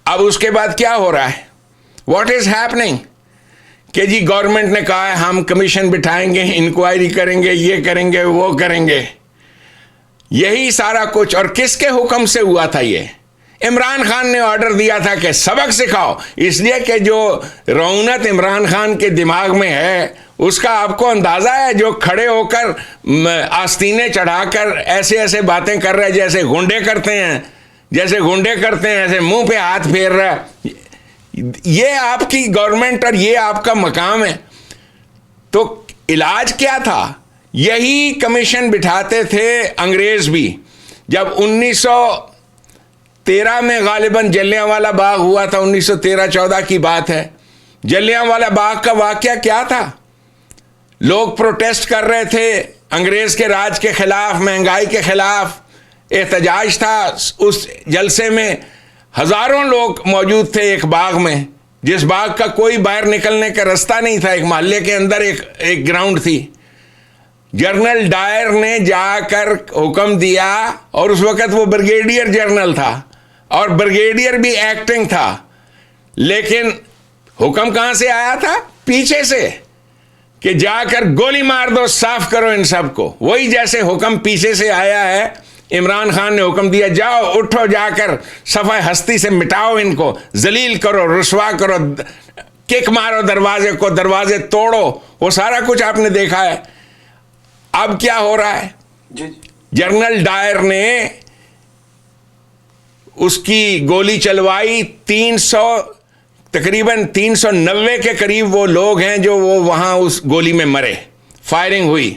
اب اس کے بعد کیا ہو رہا ہے؟ What is happening? کہ جی گورنمنٹ نے کہا ہے ہم کمیشن بٹھائیں گے, انکوائری کریں گے, یہ کریں گے, وہ کریں گے. یہی سارا کچھ. اور کس کے حکم سے ہوا تھا یہ؟ عمران خان نے آرڈر دیا تھا کہ سبق سکھاؤ. اس لیے کہ جو رعونت عمران خان کے دماغ میں ہے اس کا آپ کو اندازہ ہے, جو کھڑے ہو کر آستینے چڑھا کر ایسے ایسے باتیں کر رہے جیسے گنڈے کرتے ہیں, ایسے منہ پہ ہاتھ پھیر رہا ہے. یہ آپ کی گورنمنٹ اور یہ آپ کا مقام ہے. تو علاج کیا تھا؟ یہی کمیشن بٹھاتے تھے انگریز بھی. جب 1913 میں غالباً جلیانوالہ باغ ہوا تھا, 1913-14 کی بات ہے. جلیانوالہ باغ کا واقعہ کیا تھا؟ لوگ پروٹیسٹ کر رہے تھے انگریز کے راج کے خلاف, مہنگائی کے خلاف. احتجاج تھا. اس جلسے میں ہزاروں لوگ موجود تھے ایک باغ میں, جس باغ کا کوئی باہر نکلنے کا راستہ نہیں تھا. ایک محلے کے اندر ایک گراؤنڈ تھی. جنرل ڈائر نے جا کر حکم دیا, اور اس وقت وہ بریگیڈیئر جنرل تھا, اور بریگیڈیئر بھی ایکٹنگ تھا. لیکن حکم کہاں سے آیا تھا؟ پیچھے سے, کہ جا کر گولی مار دو, صاف کرو ان سب کو. وہی جیسے حکم پیچھے سے آیا ہے, عمران خان نے حکم دیا جاؤ اٹھو, جا کر صفحہ ہستی سے مٹاؤ, ان کو ذلیل کرو, رسوا کرو, کک مارو دروازے کو, دروازے توڑو. وہ سارا کچھ آپ نے دیکھا ہے. اب کیا ہو رہا ہے؟ جنرل ڈائر نے اس کی گولی چلوائی. تقریباً 390 کے قریب وہ لوگ ہیں جو وہ وہاں اس گولی میں مرے. فائرنگ ہوئی,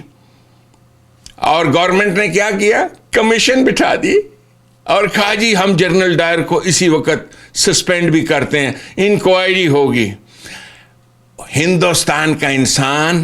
اور گورنمنٹ نے کیا کیا؟ کمیشن بٹھا دی, اور کہا جی ہم جنرل ڈائر کو اسی وقت سسپینڈ بھی کرتے ہیں, انکوائری ہوگی. ہندوستان کا انسان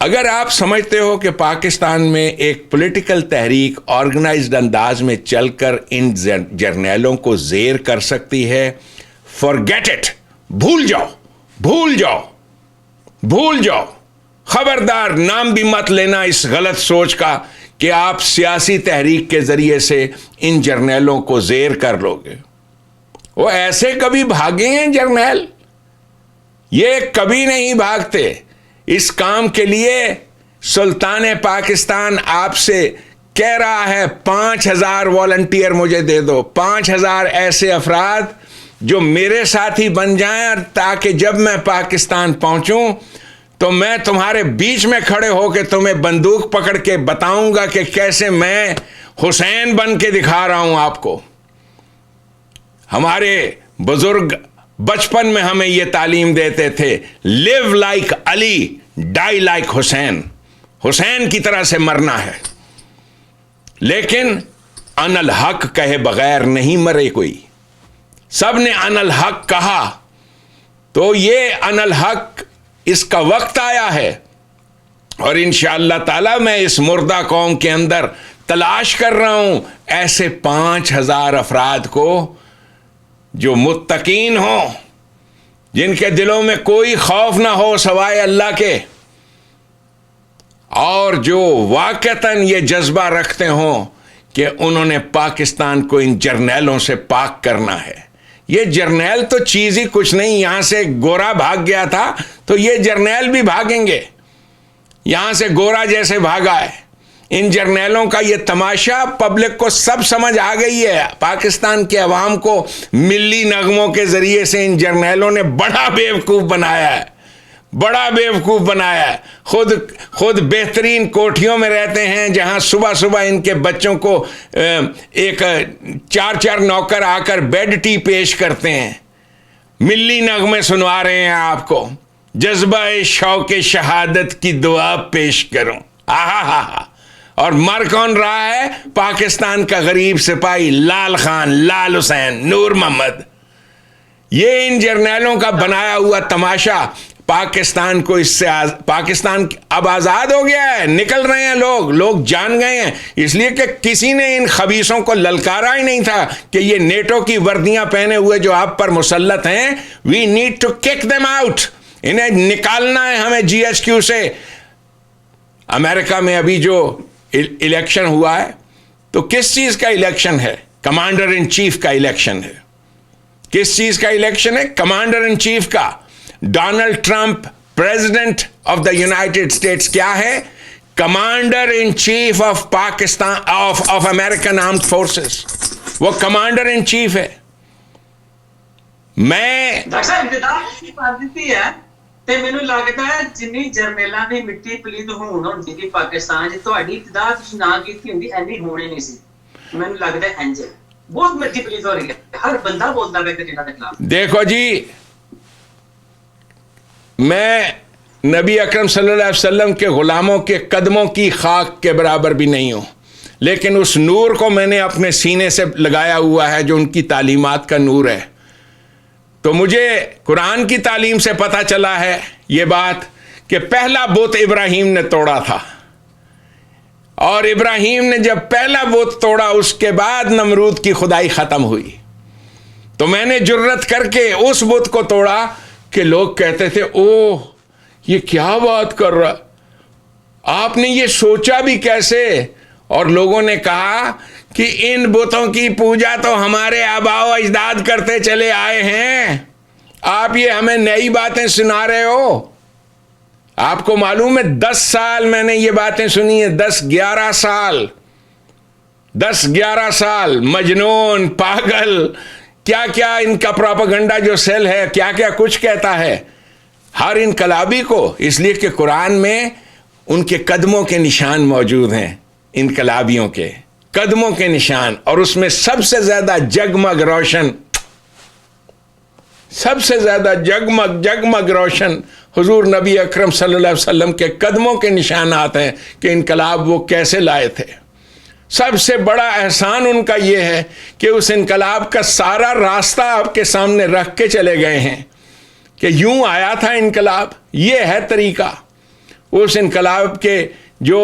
اگر آپ سمجھتے ہو کہ پاکستان میں ایک پولیٹیکل تحریک آرگنائزڈ انداز میں چل کر ان جرنیلوں کو زیر کر سکتی ہے، forget it، بھول جاؤ، بھول جاؤ، بھول جاؤ، خبردار نام بھی مت لینا اس غلط سوچ کا کہ آپ سیاسی تحریک کے ذریعے سے ان جرنیلوں کو زیر کر لو گے۔ وہ ایسے کبھی بھاگے ہیں جرنیل؟ یہ کبھی نہیں بھاگتے۔ اس کام کے لیے سلطان پاکستان آپ سے کہہ رہا ہے 5000 والنٹیئر مجھے دے دو، 5000 ایسے افراد جو میرے ساتھی بن جائیں، تاکہ جب میں پاکستان پہنچوں تو میں تمہارے بیچ میں کھڑے ہو کے تمہیں بندوق پکڑ کے بتاؤں گا کہ کیسے میں حسین بن کے دکھا رہا ہوں آپ کو۔ ہمارے بزرگ بچپن میں ہمیں یہ تعلیم دیتے تھے، لیو لائک علی ڈائی لائک حسین، حسین کی طرح سے مرنا ہے۔ لیکن ان الحق کہے بغیر نہیں مرے کوئی، سب نے ان الحق کہا، تو یہ ان الحق اس کا وقت آیا ہے، اور انشاءاللہ تعالی میں اس مردہ قوم کے اندر تلاش کر رہا ہوں ایسے 5000 افراد کو جو متقین ہوں، جن کے دلوں میں کوئی خوف نہ ہو سوائے اللہ کے، اور جو واقعتاً یہ جذبہ رکھتے ہوں کہ انہوں نے پاکستان کو ان جرنیلوں سے پاک کرنا ہے۔ یہ جرنیل تو چیز ہی کچھ نہیں، یہاں سے گورا بھاگ گیا تھا تو یہ جرنیل بھی بھاگیں گے، یہاں سے گورا جیسے بھاگا ہے۔ ان جرنیلوں کا یہ تماشا پبلک کو سب سمجھ آ گئی ہے، پاکستان کے عوام کو ملی نغموں کے ذریعے سے ان جرنیلوں نے بڑا بیوقوف بنایا ہے، بڑا بیوقوف بنایا ہے۔ خود بہترین کوٹھیوں میں رہتے ہیں جہاں صبح صبح ان کے بچوں کو ایک 4 نوکر آ کر بیڈ ٹی پیش کرتے ہیں، ملی نغمے سنوا رہے ہیں آپ کو، جذبہ شوق شہادت کی دعا پیش کروں، آہا ہا ہا۔ اور مر کون رہا ہے؟ پاکستان کا غریب سپاہی لال خان، لال حسین، نور محمد۔ یہ ان جرنیلوں کا بنایا ہوا تماشا پاکستان کو اس سے پاکستان اب آزاد ہو گیا ہے، نکل رہے ہیں لوگ جان گئے ہیں، اس لیے کہ کسی نے ان خبیثوں کو للکارا ہی نہیں تھا کہ یہ نیٹو کی وردیاں پہنے ہوئے جو آپ پر مسلط ہیں، we need to kick them out, انہیں نکالنا ہے ہمیں جی ایچ کیو سے۔ امریکہ میں ابھی جو الیکشن ہوا ہے تو کس چیز کا الیکشن ہے؟ کمانڈر ان چیف کا الیکشن ہے۔ کس چیز کا الیکشن ہے؟ کمانڈر ان چیف کا۔ Donald Trump president of the United States کیا ہے؟ Commander in chief of Pakistan of American armed forces, وہ کمانڈر ان چیف ہے۔ میں ڈاکٹر صاحب امتداد کی بات دیتی ہے تے مینوں لگتا ہے جنی جرنیلاں دی مٹی پلید ہون ہوندی سی پاکستان وچ تہاڈی ابتدا تسی نہ کیتی ہوندی اینی ہونی نہیں سی۔ مینوں لگدا ہے انج بہت مٹی پلید ہو رہی ہے، ہر بندہ بولدا ہے کہ جنہاں دے خلاف۔ دیکھو جی، میں نبی اکرم صلی اللہ علیہ وسلم کے غلاموں کے قدموں کی خاک کے برابر بھی نہیں ہوں، لیکن اس نور کو میں نے اپنے سینے سے لگایا ہوا ہے جو ان کی تعلیمات کا نور ہے۔ تو مجھے قرآن کی تعلیم سے پتہ چلا ہے یہ بات کہ پہلا بت ابراہیم نے توڑا تھا، اور ابراہیم نے جب پہلا بت توڑا اس کے بعد نمرود کی خدائی ختم ہوئی۔ تو میں نے جرت کر کے اس بت کو توڑا کہ لوگ کہتے تھے اوہ یہ کیا بات کر رہا، آپ نے یہ سوچا بھی کیسے؟ اور لوگوں نے کہا کہ ان بتوں کی پوجا تو ہمارے آباء و اجداد کرتے چلے آئے ہیں، آپ یہ ہمیں نئی باتیں سنا رہے ہو۔ آپ کو معلوم ہے 10 سال میں نے یہ باتیں سنی ہیں، 10-11 سال مجنون پاگل کیا کیا ان کا پروپیگنڈا جو سیل ہے کیا کیا کچھ کہتا ہے ہر انقلابی کو، اس لیے کہ قرآن میں ان کے قدموں کے نشان موجود ہیں، انقلابیوں کے قدموں کے نشان، اور اس میں سب سے زیادہ جگمگ روشن، سب سے زیادہ جگمگ روشن حضور نبی اکرم صلی اللہ علیہ وسلم کے قدموں کے نشانات ہیں کہ انقلاب وہ کیسے لائے تھے۔ سب سے بڑا احسان ان کا یہ ہے کہ اس انقلاب کا سارا راستہ آپ کے سامنے رکھ کے چلے گئے ہیں کہ یوں آیا تھا انقلاب، یہ ہے طریقہ۔ اس انقلاب کے جو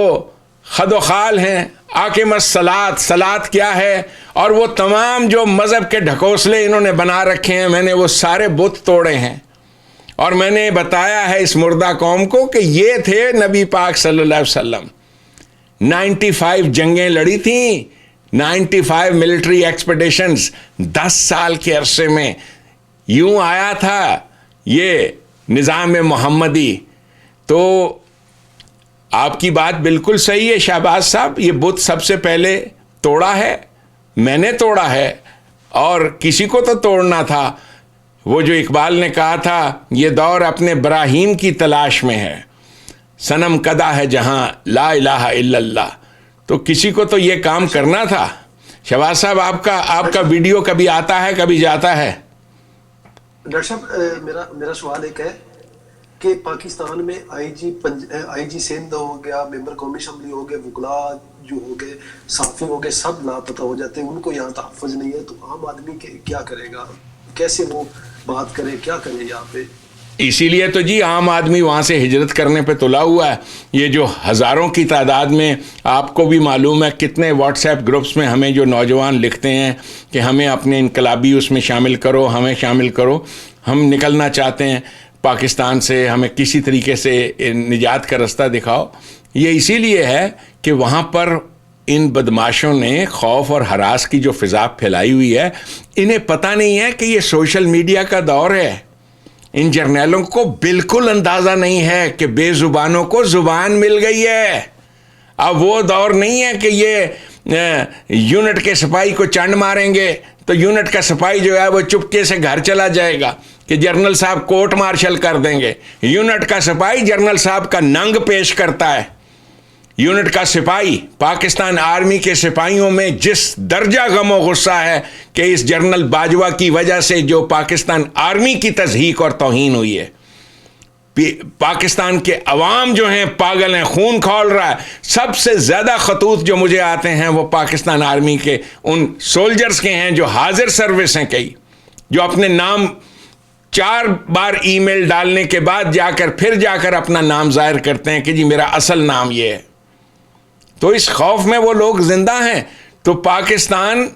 خد و خال ہیں، آکم الصلاۃ، صلاۃ کیا ہے، اور وہ تمام جو مذہب کے ڈھکوسلے انہوں نے بنا رکھے ہیں، میں نے وہ سارے بت توڑے ہیں، اور میں نے بتایا ہے اس مردہ قوم کو کہ یہ تھے نبی پاک صلی اللہ علیہ وسلم۔ 95 جنگیں لڑی تھیں، 95 ملٹری ایکسپیڈیشنز، 10 سال کے عرصے میں یوں آیا تھا یہ نظام محمدی۔ تو آپ کی بات بالکل صحیح ہے شہباز صاحب، یہ بت سب سے پہلے توڑا ہے، میں نے توڑا ہے، اور کسی کو تو توڑنا تھا۔ وہ جو اقبال نے کہا تھا یہ دور اپنے براہیم کی تلاش میں ہے، صنم کدا ہے جہاں لا الہ الا اللہ، تو کسی کو تو یہ کام کرنا تھا۔ شہباز صاحب آپ کا ویڈیو کبھی آتا ہے کبھی جاتا ہے؟ ڈاکٹر صاحب میرا سوال ایک ہے کہ پاکستان میں آئی جی سندھ ہو گیا، ممبر قومی اسمبلی ہو گئے، وکلاء جو ہو گئے، صحافی ہو گئے، سب لاپتہ ہو جاتے ہیں، ان کو یہاں تحفظ نہیں ہے، تو عام آدمی کیا کرے گا؟ کیسے وہ بات کرے، کیا کرے یہاں پہ؟ اسی لیے تو جی عام آدمی وہاں سے ہجرت کرنے پہ تلا ہوا ہے۔ یہ جو ہزاروں کی تعداد میں، آپ کو بھی معلوم ہے کتنے واٹس ایپ گروپس میں ہمیں جو نوجوان لکھتے ہیں کہ ہمیں اپنے انقلابی اس میں شامل کرو، ہمیں شامل کرو۔ ہم نکلنا چاہتے ہیں پاکستان سے، ہمیں کسی طریقے سے نجات کا رستہ دکھاؤ۔ یہ اسی لیے ہے کہ وہاں پر ان بدماشوں نے خوف اور ہراس کی جو فضا پھیلائی ہوئی ہے، انہیں پتہ نہیں ہے کہ یہ سوشل میڈیا کا دور ہے۔ ان جرنیلوں کو بالکل اندازہ نہیں ہے کہ بے زبانوں کو زبان مل گئی ہے۔ اب وہ دور نہیں ہے کہ یہ یونٹ کے سپاہی کو چنڈ ماریں گے تو یونٹ کا سپاہی جو ہے وہ چپکے سے گھر چلا جائے گا کہ جنرل صاحب کورٹ مارشل کر دیں گے۔ یونٹ کا سپاہی جنرل صاحب کا ننگ پیش کرتا ہے۔ یونٹ کا سپاہی، پاکستان آرمی کے سپاہیوں میں جس درجہ غم و غصہ ہے کہ اس جنرل باجوہ کی وجہ سے جو پاکستان آرمی کی تضحیک اور توہین ہوئی ہے، پاکستان کے عوام جو ہیں پاگل ہیں، خون کھول رہا ہے۔ سب سے زیادہ خطوط جو مجھے آتے ہیں وہ پاکستان آرمی کے ان سولجرز کے ہیں جو حاضر سروس ہیں، کئی جو اپنے نام 4 بار ای میل ڈالنے کے بعد پھر جا کر اپنا نام ظاہر کرتے ہیں کہ جی میرا اصل نام یہ ہے۔ تو اس خوف میں وہ لوگ زندہ ہیں۔ تو پاکستان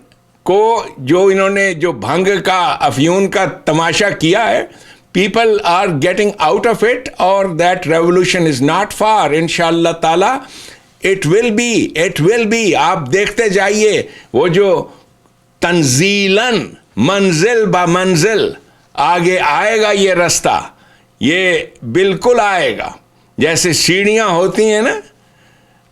کو جو انہوں نے جو بھنگ کا، افیون کا تماشا کیا ہے، people are getting out of it, اور that revolution is not far, انشاءاللہ تعالی اٹ ول بی۔ آپ دیکھتے جائیے وہ جو تنزیلاً منزل با منزل آگے آئے گا، یہ رستہ یہ بالکل آئے گا۔ جیسے سیڑھیاں ہوتی ہیں نا،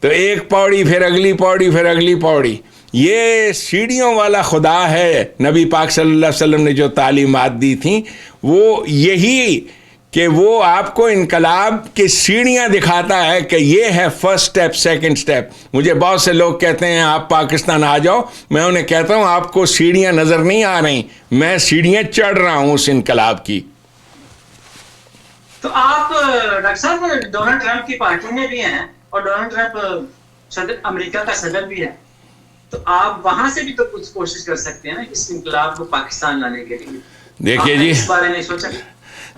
تو ایک پوڑی پھر اگلی پوڑی پھر اگلی پوڑی، یہ سیڑھیوں والا خدا ہے۔ نبی پاک صلی اللہ علیہ وسلم نے جو تعلیمات دی تھیں وہ یہی کہ وہ آپ کو انقلاب کی سیڑھیاں دکھاتا ہے کہ یہ ہے فرسٹ سٹیپ، سیکنڈ سٹیپ۔ مجھے بہت سے لوگ کہتے ہیں آپ پاکستان آ جاؤ، میں انہیں کہتا ہوں آپ کو سیڑھیاں نظر نہیں آ رہی، میں سیڑھیاں چڑھ رہا ہوں اس انقلاب کی۔ تو آپ ڈاکٹر صاحب ڈونلڈ ٹرمپ کی پارٹی میں بھی ہیں اور ڈونلڈ ٹرمپ امریکہ کا صدر بھی ہے، تو آپ وہاں سے بھی تو کچھ کوشش کر سکتے ہیں نا اس انقلاب کو پاکستان لانے کے لیے۔ دیکھیے جی، اس بارے میں سوچا؟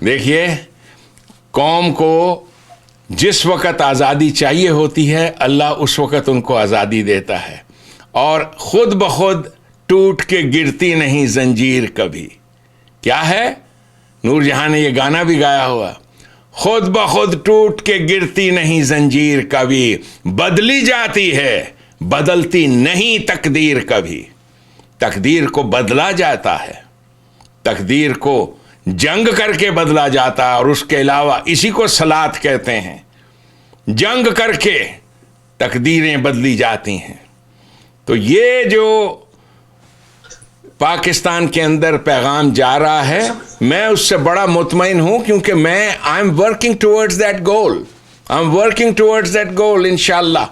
دیکھیے، قوم کو جس وقت آزادی چاہیے ہوتی ہے اللہ اس وقت ان کو آزادی دیتا ہے، اور خود بخود ٹوٹ کے گرتی نہیں زنجیر کبھی۔ کیا ہے؟ نور جہاں نے یہ گانا بھی گایا ہوا، خود بخود ٹوٹ کے گرتی نہیں زنجیر کبھی، بدلی جاتی ہے بدلتی نہیں تقدیر کبھی۔ تقدیر کو بدلا جاتا ہے، تقدیر کو جنگ کر کے بدلا جاتا ہے، اور اس کے علاوہ اسی کو صلات کہتے ہیں، جنگ کر کے تقدیریں بدلی جاتی ہیں۔ تو یہ جو پاکستان کے اندر پیغام جا رہا ہے، میں اس سے بڑا مطمئن ہوں، کیونکہ میں I am working towards that goal, انشاءاللہ۔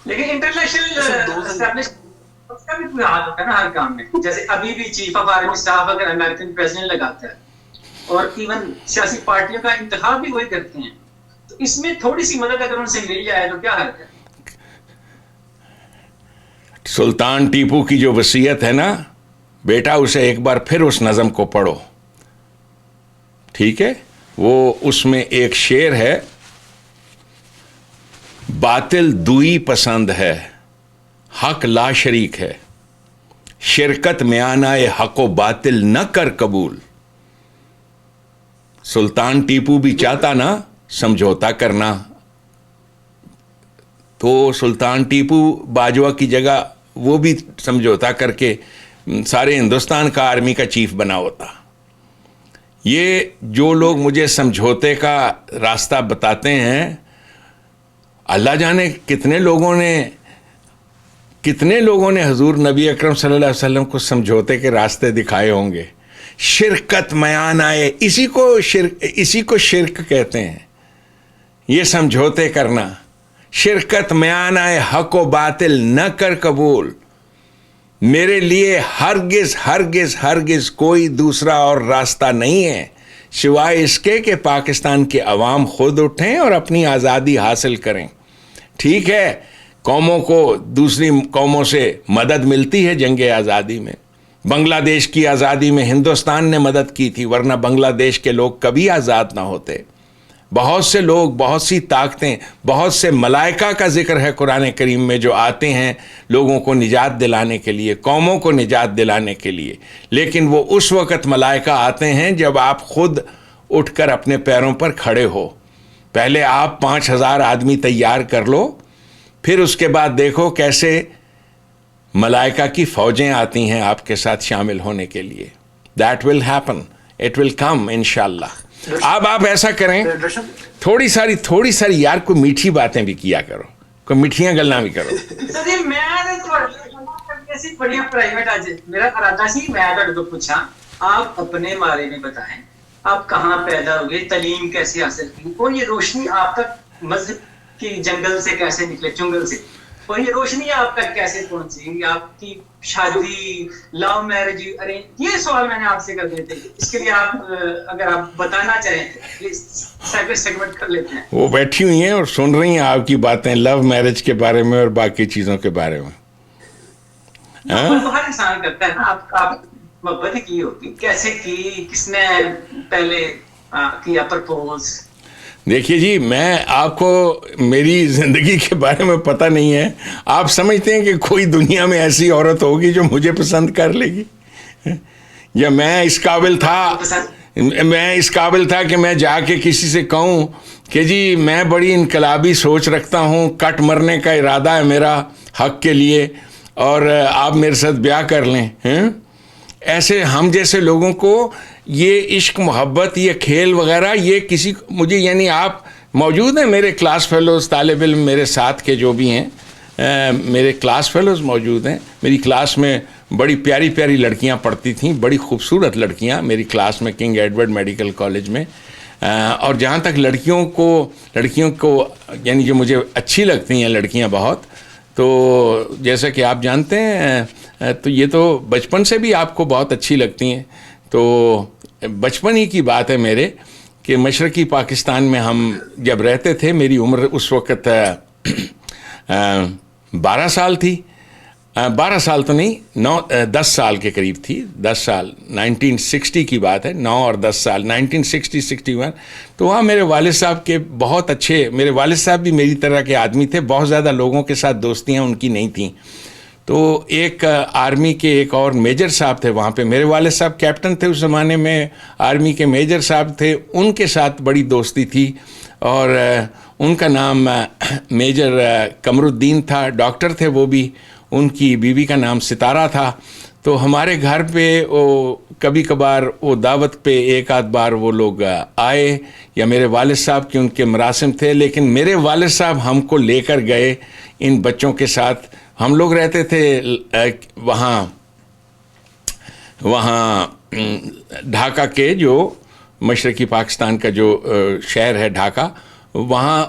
لیکن انٹرنیشنل اس کا بھی کوئی ہاتھ ہوتا ہے نا ہر کام میں، جیسے ابھی بھی چیف آف آرمی اسٹاف اگر امریکن پریزیڈنٹ لگاتا ہے، اور ایون سیاسی پارٹیوں کا انتخاب بھی وہی کرتے ہیں، تو اس میں تھوڑی سی مدد اگر ان سے مل جائے تو کیا حرج ہے؟ سلطان ٹیپو کی جو وصیت ہے نا بیٹا، اسے ایک بار پھر اس نظم کو پڑھو، ٹھیک ہے؟ وہ اس میں ایک شعر ہے، باطل دوئی پسند ہے، حق لا شریک ہے، شرکت میں آنا حق و باطل نہ کر قبول۔ سلطان ٹیپو بھی چاہتا نا سمجھوتا کرنا، تو سلطان ٹیپو باجوہ کی جگہ وہ بھی سمجھوتا کر کے سارے ہندوستان کا آرمی کا چیف بنا ہوتا۔ یہ جو لوگ مجھے سمجھوتے کا راستہ بتاتے ہیں، اللہ جانے کتنے لوگوں نے حضور نبی اکرم صلی اللہ علیہ وسلم کو سمجھوتے کے راستے دکھائے ہوں گے۔ شرکت میان آئے، اسی کو شرک کہتے ہیں، یہ سمجھوتے کرنا۔ شرکت میان آئے حق و باطل نہ کر قبول، میرے لیے ہرگز ہرگز ہرگز کوئی دوسرا اور راستہ نہیں ہے سوائے اس کے کہ پاکستان کے عوام خود اٹھیں اور اپنی آزادی حاصل کریں۔ ٹھیک ہے، قوموں کو دوسری قوموں سے مدد ملتی ہے جنگ آزادی میں، بنگلہ دیش کی آزادی میں ہندوستان نے مدد کی تھی، ورنہ بنگلہ دیش کے لوگ کبھی آزاد نہ ہوتے۔ بہت سے لوگ، بہت سی طاقتیں، بہت سے ملائکہ کا ذکر ہے قرآن کریم میں جو آتے ہیں لوگوں کو نجات دلانے کے لیے، قوموں کو نجات دلانے کے لیے، لیکن وہ اس وقت ملائکہ آتے ہیں جب آپ خود اٹھ کر اپنے پیروں پر کھڑے ہو۔ پہلے آپ 5000 آدمی تیار کر لو، پھر اس کے بعد دیکھو کیسے ملائکہ کی فوجیں آتی ہیں آپ کے ساتھ شامل ہونے کے لیے۔ That will happen. It will come انشاءاللہ۔ اب آپ ایسا کریں، تھوڑی ساری یار کوئی میٹھی باتیں بھی کیا کرو، کوئی میٹھیاں گلاں بھی کرو۔ سر جی میں ایسی بڑی پرائیویٹ آج میرا ارادہ سی میں آپ کو پوچھا، آپ اپنے بارے میں بتائیں، آپ کہاں پیدا ہوئے، تعلیم کیسے حاصل کی، اور یہ روشنی آپ تک مذہب کی جنگل سے کیسے نکلے، جنگل سے، اور یہ روشنی آپ تک کیسے پہنچی، آپ کی شادی، لو میرج، ارینج، یہ سوال میں نے آپ سے کر دیے تھے۔ اس کے لیے آپ اگر آپ بتانا چاہیں سیگمنٹ کر لیتے ہیں۔ وہ بیٹھی ہوئی ہیں اور سن رہی ہیں آپ کی باتیں لو میرج کے بارے میں اور باقی چیزوں کے بارے میں۔ ہر انسان کرتا ہے نا، آپ محبت کی ہوگی، کیسے کی، کس نے پہلے کیا پرپوز؟ دیکھیے جی، میں آپ کو میری زندگی کے بارے میں پتہ نہیں ہے، آپ سمجھتے ہیں کہ کوئی دنیا میں ایسی عورت ہوگی جو مجھے پسند کر لے گی؟ یا میں اس قابل تھا کہ میں جا کے کسی سے کہوں کہ جی میں بڑی انقلابی سوچ رکھتا ہوں، کٹ مرنے کا ارادہ ہے میرا حق کے لیے، اور آپ میرے ساتھ بیاہ کر لیں؟ ایسے ہم جیسے لوگوں کو یہ عشق، محبت، یہ کھیل وغیرہ، یہ کسی مجھے، یعنی آپ موجود ہیں میرے کلاس فیلوز، طالب علم میرے ساتھ کے جو بھی ہیں، میرے کلاس فیلوز موجود ہیں۔ میری کلاس میں بڑی پیاری پیاری لڑکیاں پڑھتی تھیں، بڑی خوبصورت لڑکیاں میری کلاس میں کنگ ایڈورڈ میڈیکل کالج میں۔ اور جہاں تک لڑکیوں کو یعنی جو مجھے اچھی لگتی ہیں لڑکیاں بہت، تو جیسا کہ آپ جانتے ہیں تو یہ تو بچپن سے بھی آپ کو بہت اچھی لگتی ہیں۔ تو بچپن ہی کی بات ہے میرے کہ مشرقی پاکستان میں ہم جب رہتے تھے، میری عمر اس وقت 12 سال تھی، 12 سال تو نہیں، 10 سال کے قریب تھی، 10 سال، 1960 کی بات ہے، 9 اور 10 سال، 1960-61۔ تو وہاں میرے والد صاحب کے بہت اچھے، میرے والد صاحب بھی میری طرح کے آدمی تھے، بہت زیادہ لوگوں کے ساتھ دوستیاں ان کی نہیں تھیں۔ تو ایک آرمی کے ایک اور میجر صاحب تھے وہاں پہ، میرے والد صاحب کیپٹن تھے اس زمانے میں، آرمی کے میجر صاحب تھے، ان کے ساتھ بڑی دوستی تھی، اور ان کا نام میجر قمر الدین تھا، ڈاکٹر تھے وہ بھی، ان کی بیوی کا نام ستارہ تھا۔ تو ہمارے گھر پہ وہ کبھی کبھار وہ دعوت پہ ایک آدھ بار وہ لوگ آئے، یا میرے والد صاحب کے ان کے مراسم تھے، لیکن میرے والد صاحب ہم کو لے کر گئے ان بچوں کے ساتھ۔ ہم لوگ رہتے تھے وہاں ڈھاکہ کے، جو مشرقی پاکستان کا جو شہر ہے ڈھاکہ، وہاں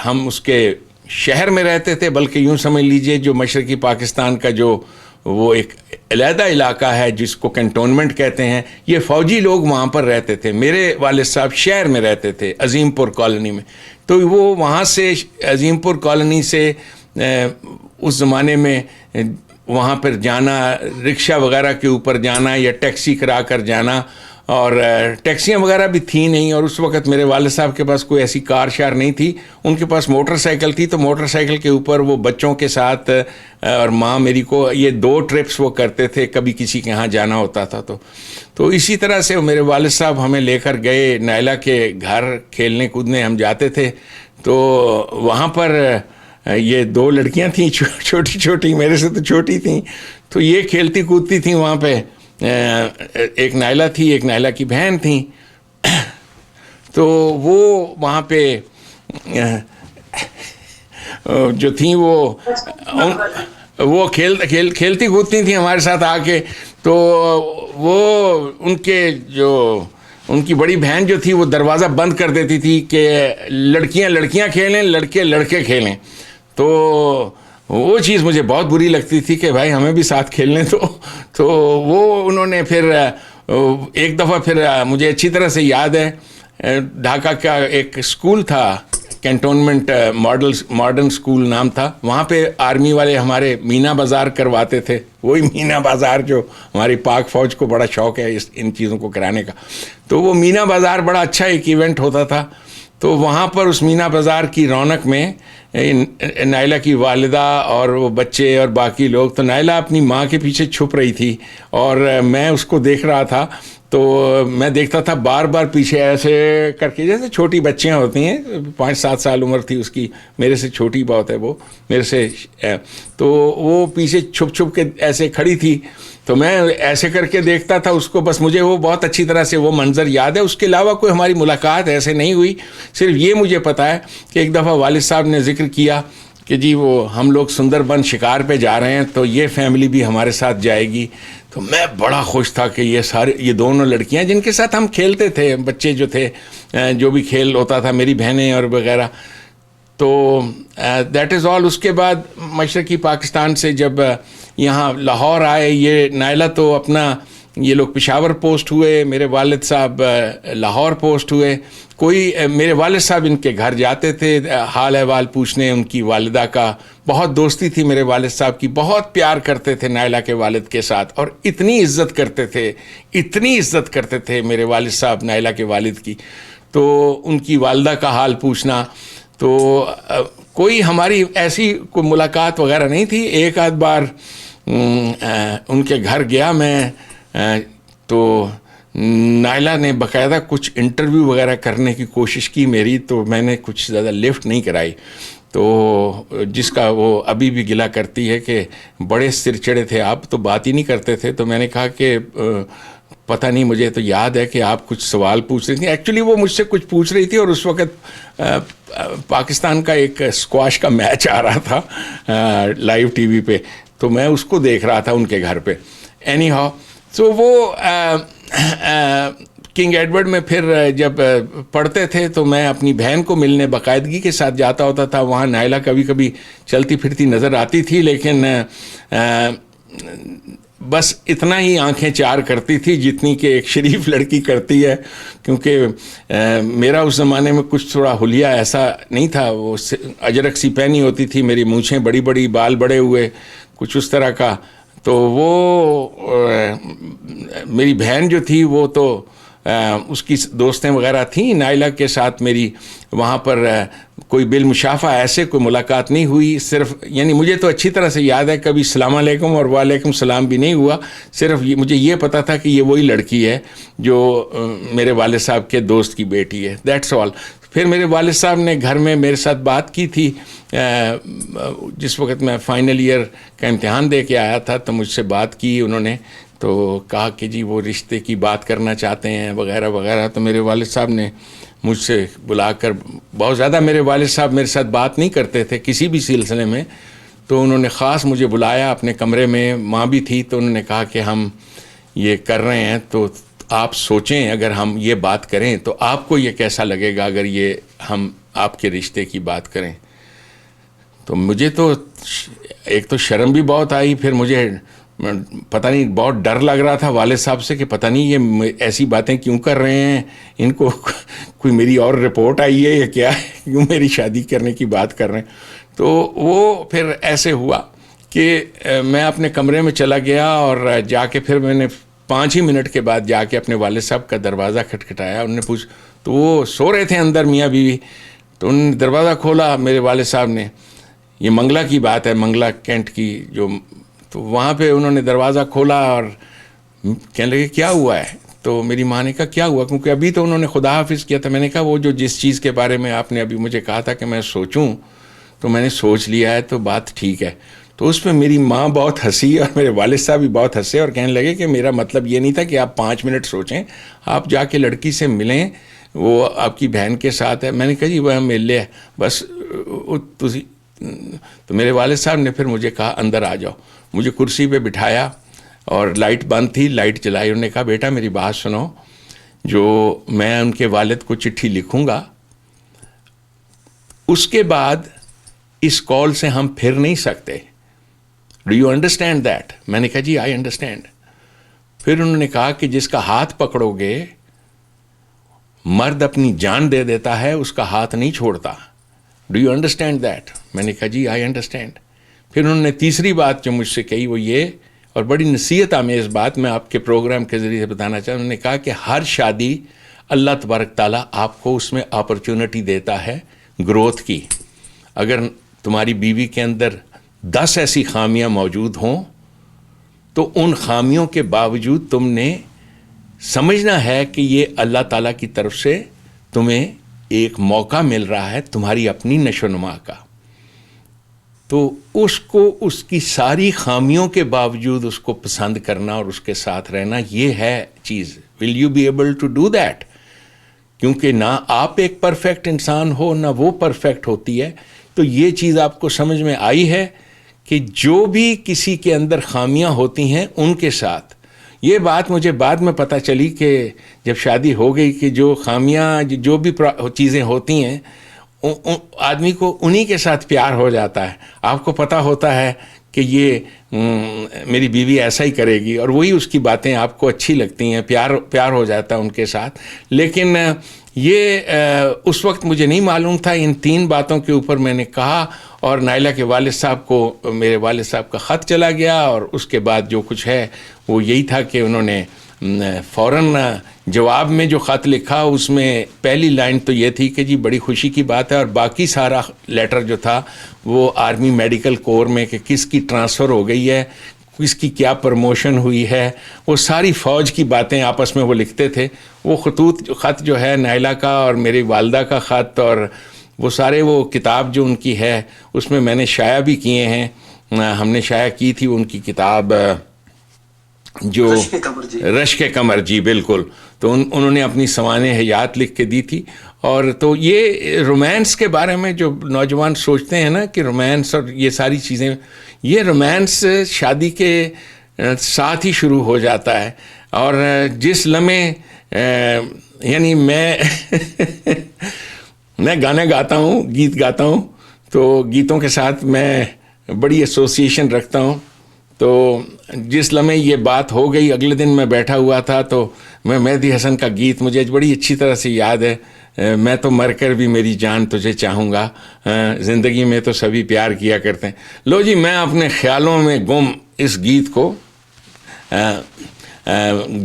ہم اس کے شہر میں رہتے تھے، بلکہ یوں سمجھ لیجئے جو مشرقی پاکستان کا جو وہ ایک علیحدہ علاقہ ہے جس کو کنٹونمنٹ کہتے ہیں، یہ فوجی لوگ وہاں پر رہتے تھے۔ میرے والد صاحب شہر میں رہتے تھے، عظیم پور کالونی میں۔ تو وہ وہاں سے عظیم پور کالونی سے اس زمانے میں وہاں پر جانا، رکشہ وغیرہ کے اوپر جانا یا ٹیکسی کرا کر جانا، اور ٹیکسیاں وغیرہ بھی تھیں نہیں, اور اس وقت میرے والد صاحب کے پاس کوئی ایسی کار شار نہیں تھی. ان کے پاس موٹر سائیکل تھی, تو موٹر سائیکل کے اوپر وہ بچوں کے ساتھ اور ماں میری کو یہ 2 ٹرپس وہ کرتے تھے, کبھی کسی کے یہاں جانا ہوتا تھا تو اسی طرح سے میرے والد صاحب ہمیں لے کر گئے نائلہ کے گھر. کھیلنے کودنے ہم جاتے تھے, تو وہاں پر یہ 2 لڑکیاں تھیں چھوٹی چھوٹی, میرے سے تو چھوٹی تھیں, تو یہ کھیلتی کودتی تھیں وہاں پہ. ایک نائلہ تھی, ایک نائلہ کی بہن تھیں, تو وہ وہاں پہ جو تھیں وہ کھیلتی کودتی تھیں ہمارے ساتھ آ کے. تو وہ ان کی بڑی بہن جو تھی وہ دروازہ بند کر دیتی تھی کہ لڑکیاں کھیلیں, لڑکے کھیلیں. تو وہ چیز مجھے بہت بری لگتی تھی کہ بھائی ہمیں بھی ساتھ کھیلنے تو وہ انہوں نے پھر ایک دفعہ پھر مجھے اچھی طرح سے یاد ہے, ڈھاکہ کا ایک اسکول تھا, کینٹونمنٹ ماڈرن اسکول نام تھا, وہاں پہ آرمی والے ہمارے مینا بازار کرواتے تھے. وہی مینا بازار جو ہماری پاک فوج کو بڑا شوق ہے ان چیزوں کو کرانے کا. تو وہ مینا بازار بڑا اچھا ایک ایونٹ ہوتا تھا. تو وہاں پر اس مینا بازار کی رونق میں نائلہ کی والدہ اور وہ بچے اور باقی لوگ, تو نائلہ اپنی ماں کے پیچھے چھپ رہی تھی اور میں اس کو دیکھ رہا تھا. تو میں دیکھتا تھا بار بار پیچھے ایسے کر کے, جیسے چھوٹی بچیاں ہوتی ہیں, 5-7 سال عمر تھی اس کی, میرے سے چھوٹی بہت ہے وہ میرے سے. تو وہ پیچھے چھپ کے ایسے کھڑی تھی, تو میں ایسے کر کے دیکھتا تھا اس کو. بس مجھے وہ بہت اچھی طرح سے وہ منظر یاد ہے. اس کے علاوہ کوئی ہماری ملاقات ایسے نہیں ہوئی. صرف یہ مجھے پتہ ہے کہ ایک دفعہ والد صاحب نے ذکر کیا کہ جی وہ ہم لوگ سندر بن شکار پہ جا رہے ہیں, تو یہ فیملی بھی ہمارے ساتھ جائے گی. تو میں بڑا خوش تھا کہ یہ دونوں لڑکیاں جن کے ساتھ ہم کھیلتے تھے, بچے جو تھے, جو بھی کھیل ہوتا تھا, میری بہنیں اور وغیرہ. تو دیٹ از آل. اس کے بعد مشرقی پاکستان سے جب یہاں لاہور آئے, یہ نائلہ تو اپنا, یہ لوگ پشاور پوسٹ ہوئے, میرے والد صاحب لاہور پوسٹ ہوئے. میرے والد صاحب ان کے گھر جاتے تھے حال احوال پوچھنے. ان کی والدہ کا بہت دوستی تھی میرے والد صاحب کی, بہت پیار کرتے تھے نائلہ کے والد کے ساتھ, اور اتنی عزت کرتے تھے میرے والد صاحب نائلہ کے والد کی. تو ان کی والدہ کا حال پوچھنا, تو کوئی ہماری ایسی کوئی ملاقات وغیرہ نہیں تھی. ایک آدھ بار ان کے گھر گیا میں, تو نائلہ نے باقاعدہ کچھ انٹرویو وغیرہ کرنے کی کوشش کی میری, تو میں نے کچھ زیادہ لفٹ نہیں کرائی. تو جس کا وہ ابھی بھی گلہ کرتی ہے کہ بڑے سر چڑے تھے آپ, تو بات ہی نہیں کرتے تھے. تو میں نے کہا کہ پتہ نہیں, مجھے تو یاد ہے کہ آپ کچھ سوال پوچھ رہی تھیں. ایکچولی وہ مجھ سے کچھ پوچھ رہی تھی, اور اس وقت پاکستان کا ایک اسکواش کا میچ آ رہا تھا لائیو ٹی وی پہ, تو میں اس کو دیکھ رہا تھا ان کے گھر پہ. اینی ہاؤ, تو وہ کنگ ایڈورڈ میں پھر جب پڑھتے تھے تو میں اپنی بہن کو ملنے باقاعدگی کے ساتھ جاتا ہوتا تھا. وہاں نائلہ کبھی کبھی چلتی پھرتی نظر آتی تھی, لیکن بس اتنا ہی آنکھیں چار کرتی تھی جتنی کہ ایک شریف لڑکی کرتی ہے. کیونکہ میرا اس زمانے میں کچھ تھوڑا حلیہ ایسا نہیں تھا, وہ اجرک سی پہنی ہوتی تھی, میری مونچھیں بڑی بڑی, بال بڑے ہوئے, کچھ اس طرح کا. تو وہ میری بہن جو تھی وہ تو اس کی دوستیں وغیرہ تھیں نائلہ کے ساتھ میری. وہاں پر کوئی بالمشافہ ایسے کوئی ملاقات نہیں ہوئی. صرف یعنی مجھے تو اچھی طرح سے یاد ہے کبھی السلام علیکم اور وعلیکم السلام بھی نہیں ہوا. صرف مجھے یہ پتا تھا کہ یہ وہی لڑکی ہے جو میرے والد صاحب کے دوست کی بیٹی ہے. That's all. پھر میرے والد صاحب نے گھر میں میرے ساتھ بات کی تھی جس وقت میں فائنل ایئر کا امتحان دے کے آیا تھا, تو مجھ سے بات کی انہوں نے. تو کہا کہ جی وہ رشتے کی بات کرنا چاہتے ہیں وغیرہ وغیرہ. تو میرے والد صاحب نے مجھ سے بلا کر, بہت زیادہ میرے والد صاحب میرے ساتھ بات نہیں کرتے تھے کسی بھی سلسلے میں, تو انہوں نے خاص مجھے بلایا اپنے کمرے میں. ماں بھی تھی, تو انہوں نے کہا کہ ہم یہ کر رہے ہیں, تو آپ سوچیں اگر ہم یہ بات کریں تو آپ کو یہ کیسا لگے گا اگر یہ ہم آپ کے رشتے کی بات کریں. تو مجھے تو ایک تو شرم بھی بہت آئی, پھر مجھے پتہ نہیں بہت ڈر لگ رہا تھا والد صاحب سے کہ پتہ نہیں یہ ایسی باتیں کیوں کر رہے ہیں, ان کو کوئی میری اور رپورٹ آئی ہے یا کیا ہے, کیوں میری شادی کرنے کی بات کر رہے ہیں. تو وہ پھر ایسے ہوا کہ میں اپنے کمرے میں چلا گیا اور جا کے پھر میں نے 5 ہی منٹ کے بعد جا کے اپنے والد صاحب کا دروازہ کھٹکھٹایا. انہوں نے تو وہ سو رہے تھے اندر میاں بیوی, تو انہوں نے دروازہ کھولا میرے والد صاحب نے. یہ منگلا کی بات ہے, منگلا کینٹ کی جو, تو وہاں پہ انہوں نے دروازہ کھولا اور کہنے لگے کیا ہوا ہے. تو میری ماں نے کہا کیا ہوا, کیونکہ ابھی تو انہوں نے خدا حافظ کیا تھا. میں نے کہا وہ جو جس چیز کے بارے میں آپ نے ابھی مجھے کہا تھا کہ میں سوچوں, تو میں نے سوچ لیا ہے, تو بات ٹھیک ہے. تو اس میں میری ماں بہت ہنسی اور میرے والد صاحب بھی بہت ہنسے اور کہنے لگے کہ میرا مطلب یہ نہیں تھا کہ آپ 5 منٹ سوچیں, آپ جا کے لڑکی سے ملیں, وہ آپ کی بہن کے ساتھ ہے. میں نے کہا جی وہ مل لے بس. تو میرے والد صاحب نے پھر مجھے کہا اندر آ جاؤ. مجھے کرسی پہ بٹھایا اور لائٹ بند تھی, لائٹ جلائی. انہوں نے کہا بیٹا میری بات سنو, جو میں ان کے والد کو چٹھی لکھوں گا اس کے بعد اس کال سے ہم پھر نہیں سکتے. Do you understand that? میں نے کہا جی آئی انڈرسٹینڈ. پھر انہوں نے کہا کہ جس کا ہاتھ پکڑو گے مرد اپنی جان دے دیتا ہے, اس کا ہاتھ نہیں چھوڑتا. Do you understand that? میں نے کہا جی آئی انڈرسٹینڈ. پھر انہوں نے تیسری بات جو مجھ سے کہی وہ یہ, اور بڑی نصیحت آمیز بات میں آپ کے پروگرام کے ذریعے سے بتانا چاہتا ہوں. انہوں نے کہا کہ ہر شادی اللہ تبارک تعالیٰ آپ کو اس میں اپرچونٹی دیتا ہے گروتھ کی. اگر تمہاری بیوی کے اندر 10 ایسی خامیاں موجود ہوں تو ان خامیوں کے باوجود تم نے سمجھنا ہے کہ یہ اللہ تعالیٰ کی طرف سے تمہیں ایک موقع مل رہا ہے تمہاری اپنی نشو و نما کا. تو اس کو اس کی ساری خامیوں کے باوجود اس کو پسند کرنا اور اس کے ساتھ رہنا, یہ ہے چیز. Will you be able to do that? کیونکہ نہ آپ ایک پرفیکٹ انسان ہو نہ وہ پرفیکٹ ہوتی ہے. تو یہ چیز آپ کو سمجھ میں آئی ہے کہ جو بھی کسی کے اندر خامیاں ہوتی ہیں ان کے ساتھ. یہ بات مجھے بعد میں پتہ چلی کہ جب شادی ہو گئی کہ جو خامیاں جو بھی چیزیں ہوتی ہیں آدمی کو انہی کے ساتھ پیار ہو جاتا ہے. آپ کو پتہ ہوتا ہے کہ یہ میری بیوی ایسا ہی کرے گی اور وہی اس کی باتیں آپ کو اچھی لگتی ہیں, پیار ہو جاتا ہے ان کے ساتھ. لیکن یہ اس وقت مجھے نہیں معلوم تھا. ان 3 باتوں کے اوپر میں نے کہا اور نائلہ کے والد صاحب کو میرے والد صاحب کا خط چلا گیا, اور اس کے بعد جو کچھ ہے وہ یہی تھا کہ انہوں نے فوراً جواب میں جو خط لکھا اس میں پہلی لائن تو یہ تھی کہ جی بڑی خوشی کی بات ہے, اور باقی سارا لیٹر جو تھا وہ آرمی میڈیکل کور میں کہ کس کی ٹرانسفر ہو گئی ہے, کس کی کیا پروموشن ہوئی ہے, وہ ساری فوج کی باتیں آپس میں وہ لکھتے تھے. وہ خط جو ہے نائلہ کا اور میری والدہ کا خط, اور وہ سارے وہ کتاب جو ان کی ہے اس میں میں نے شائع بھی کیے ہیں. ہم نے شائع کی تھی ان کی کتاب جو رشک قمر, جی بالکل. تو انہوں نے اپنی سوانح حیات لکھ کے دی تھی. اور تو یہ رومانس کے بارے میں جو نوجوان سوچتے ہیں نا کہ رومانس اور یہ ساری چیزیں, یہ رومانس شادی کے ساتھ ہی شروع ہو جاتا ہے. اور جس لمحے یعنی میں گانے گاتا ہوں, گیت گاتا ہوں, تو گیتوں کے ساتھ میں بڑی ایسوسیشن رکھتا ہوں. تو جس لمحے یہ بات ہو گئی, اگلے دن میں بیٹھا ہوا تھا تو میں مہدی حسن کا گیت مجھے بڑی اچھی طرح سے یاد ہے, میں تو مر کر بھی میری جان تجھے چاہوں گا, زندگی میں تو سبھی پیار کیا کرتے ہیں. لو جی, میں اپنے خیالوں میں گم اس گیت کو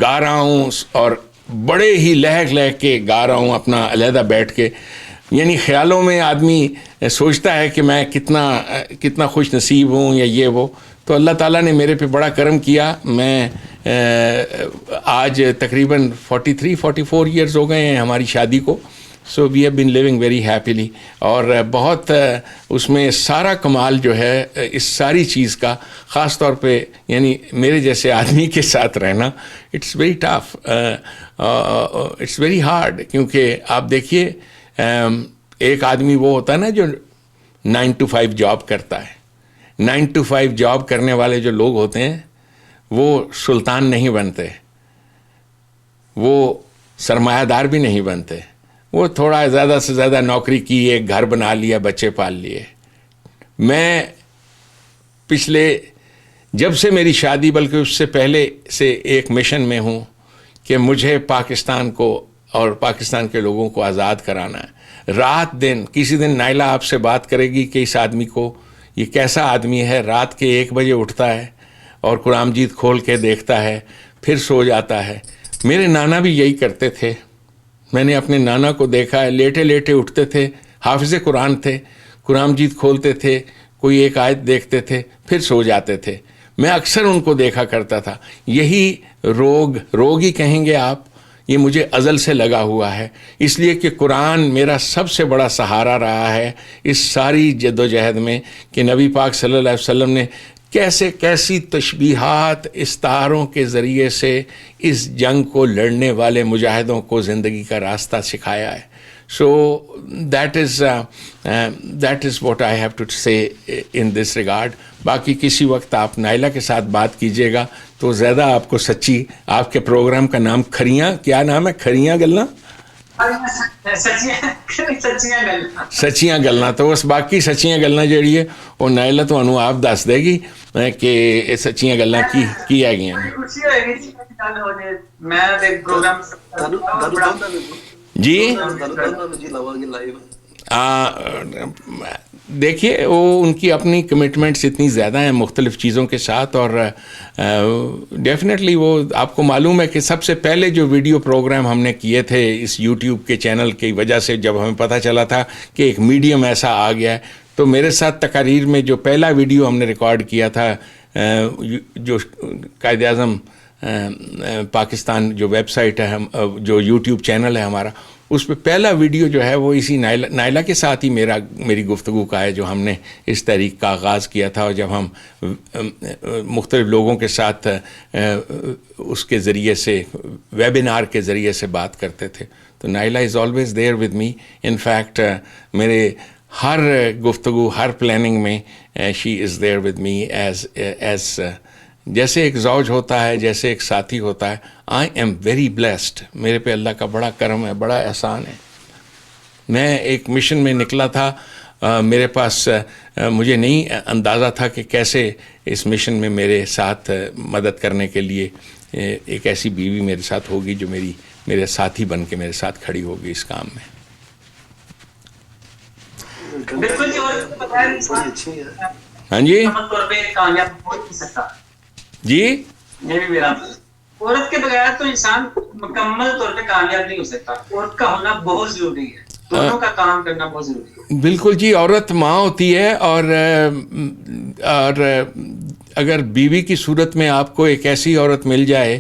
گا رہا ہوں اور بڑے ہی لہک کے گا رہا ہوں اپنا علیحدہ بیٹھ کے. یعنی خیالوں میں آدمی سوچتا ہے کہ میں کتنا خوش نصیب ہوں یا یہ وہ. تو اللہ تعالیٰ نے میرے پہ بڑا کرم کیا. میں آج تقریباً 43-44 ایئرز ہو گئے ہیں ہماری شادی کو. So we have been living very happily. اور بہت اس میں سارا کمال جو ہے اس ساری چیز کا, خاص طور پہ یعنی میرے جیسے آدمی کے ساتھ رہنا, it's very tough, it's very hard. کیونکہ آپ دیکھیے ایک آدمی وہ ہوتا ہے نا جو 9 to 5 جاب کرتا ہے. 9 to 5 جاب کرنے والے جو لوگ ہوتے ہیں وہ سلطان نہیں بنتے, وہ سرمایہ دار بھی نہیں بنتے. وہ تھوڑا زیادہ سے زیادہ نوکری کی, ایک گھر بنا لیا, بچے پال لیے. میں پچھلے جب سے میری شادی بلکہ اس سے پہلے سے ایک مشن میں ہوں کہ مجھے پاکستان کو اور پاکستان کے لوگوں کو آزاد کرانا ہے. رات دن کسی دن نائلہ آپ سے بات کرے گی کہ اس آدمی کو, یہ کیسا آدمی ہے, رات کے 1 بجے اٹھتا ہے اور قرآن مجید کھول کے دیکھتا ہے, پھر سو جاتا ہے. میرے نانا بھی یہی کرتے تھے. میں نے اپنے نانا کو دیکھا ہے, لیٹے لیٹے اٹھتے تھے, حافظ قرآن تھے, قرآن مجید کھولتے تھے, کوئی ایک آیت دیکھتے تھے, پھر سو جاتے تھے. میں اکثر ان کو دیکھا کرتا تھا. یہی روگ ہی کہیں گے آپ, یہ مجھے ازل سے لگا ہوا ہے, اس لیے کہ قرآن میرا سب سے بڑا سہارا رہا ہے اس ساری جد و جہد میں, کہ نبی پاک صلی اللہ علیہ وسلم نے کیسی تشبیہات استعاروں کے ذریعے سے اس جنگ کو لڑنے والے مجاہدوں کو زندگی کا راستہ سکھایا ہے. So that is what I have to say in this regard. باقی کسی وقت آپ نائلہ کے ساتھ بات کیجئے گا تو زیادہ آپ کو سچی. آپ کے پروگرام کا نام کھریاں, کیا نام ہے؟ کھریاں گلنا, سچیاں گلنا. تو اس باقی سچیاں گلنا جڑی ہے وہ نائلہ تو انو آپ دس دے گی کہ سچیاں گلنا کی ہے گیا. جی دیکھیے, وہ ان کی اپنی کمٹمنٹس اتنی زیادہ ہیں مختلف چیزوں کے ساتھ, اور ڈیفینیٹلی وہ آپ کو معلوم ہے کہ سب سے پہلے جو ویڈیو پروگرام ہم نے کیے تھے اس یوٹیوب کے چینل کی وجہ سے, جب ہمیں پتہ چلا تھا کہ ایک میڈیم ایسا آ گیا ہے, تو میرے ساتھ تقاریر میں جو پہلا ویڈیو ہم نے ریکارڈ کیا تھا, جو قائد اعظم پاکستان جو ویب سائٹ ہے, جو یوٹیوب چینل ہے ہمارا, اس پہ پہلا ویڈیو جو ہے وہ اسی نائلہ کے ساتھ ہی میری گفتگو کا ہے, جو ہم نے اس تحریک کا آغاز کیا تھا, اور جب ہم مختلف لوگوں کے ساتھ اس کے ذریعے سے ویبینار کے ذریعے سے بات کرتے تھے. تو Naila is always there with me. In fact میرے ہر گفتگو, ہر پلاننگ میں she is there with me as جیسے ایک زوج ہوتا ہے, جیسے ایک ساتھی ہوتا ہے. I am very blessed. میرے پہ اللہ کا بڑا کرم ہے, بڑا احسان ہے. میں ایک مشن میں نکلا تھا, میرے پاس مجھے نہیں اندازہ تھا کہ کیسے اس مشن میں میرے ساتھ مدد کرنے کے لیے ایک ایسی بیوی میرے ساتھ ہوگی جو میرے ساتھی بن کے میرے ساتھ کھڑی ہوگی اس کام میں. ہاں جی جی, عورت کے بغیر تو انسان مکمل طور پہ کامیاب نہیں ہو سکتا. عورت کا ہونا بہت ضروری ہے, دونوں کا کام کرنا بہت ضروری ہے. بالکل جی. عورت ماں ہوتی ہے, اور اگر بیوی کی صورت میں آپ کو ایک ایسی عورت مل جائے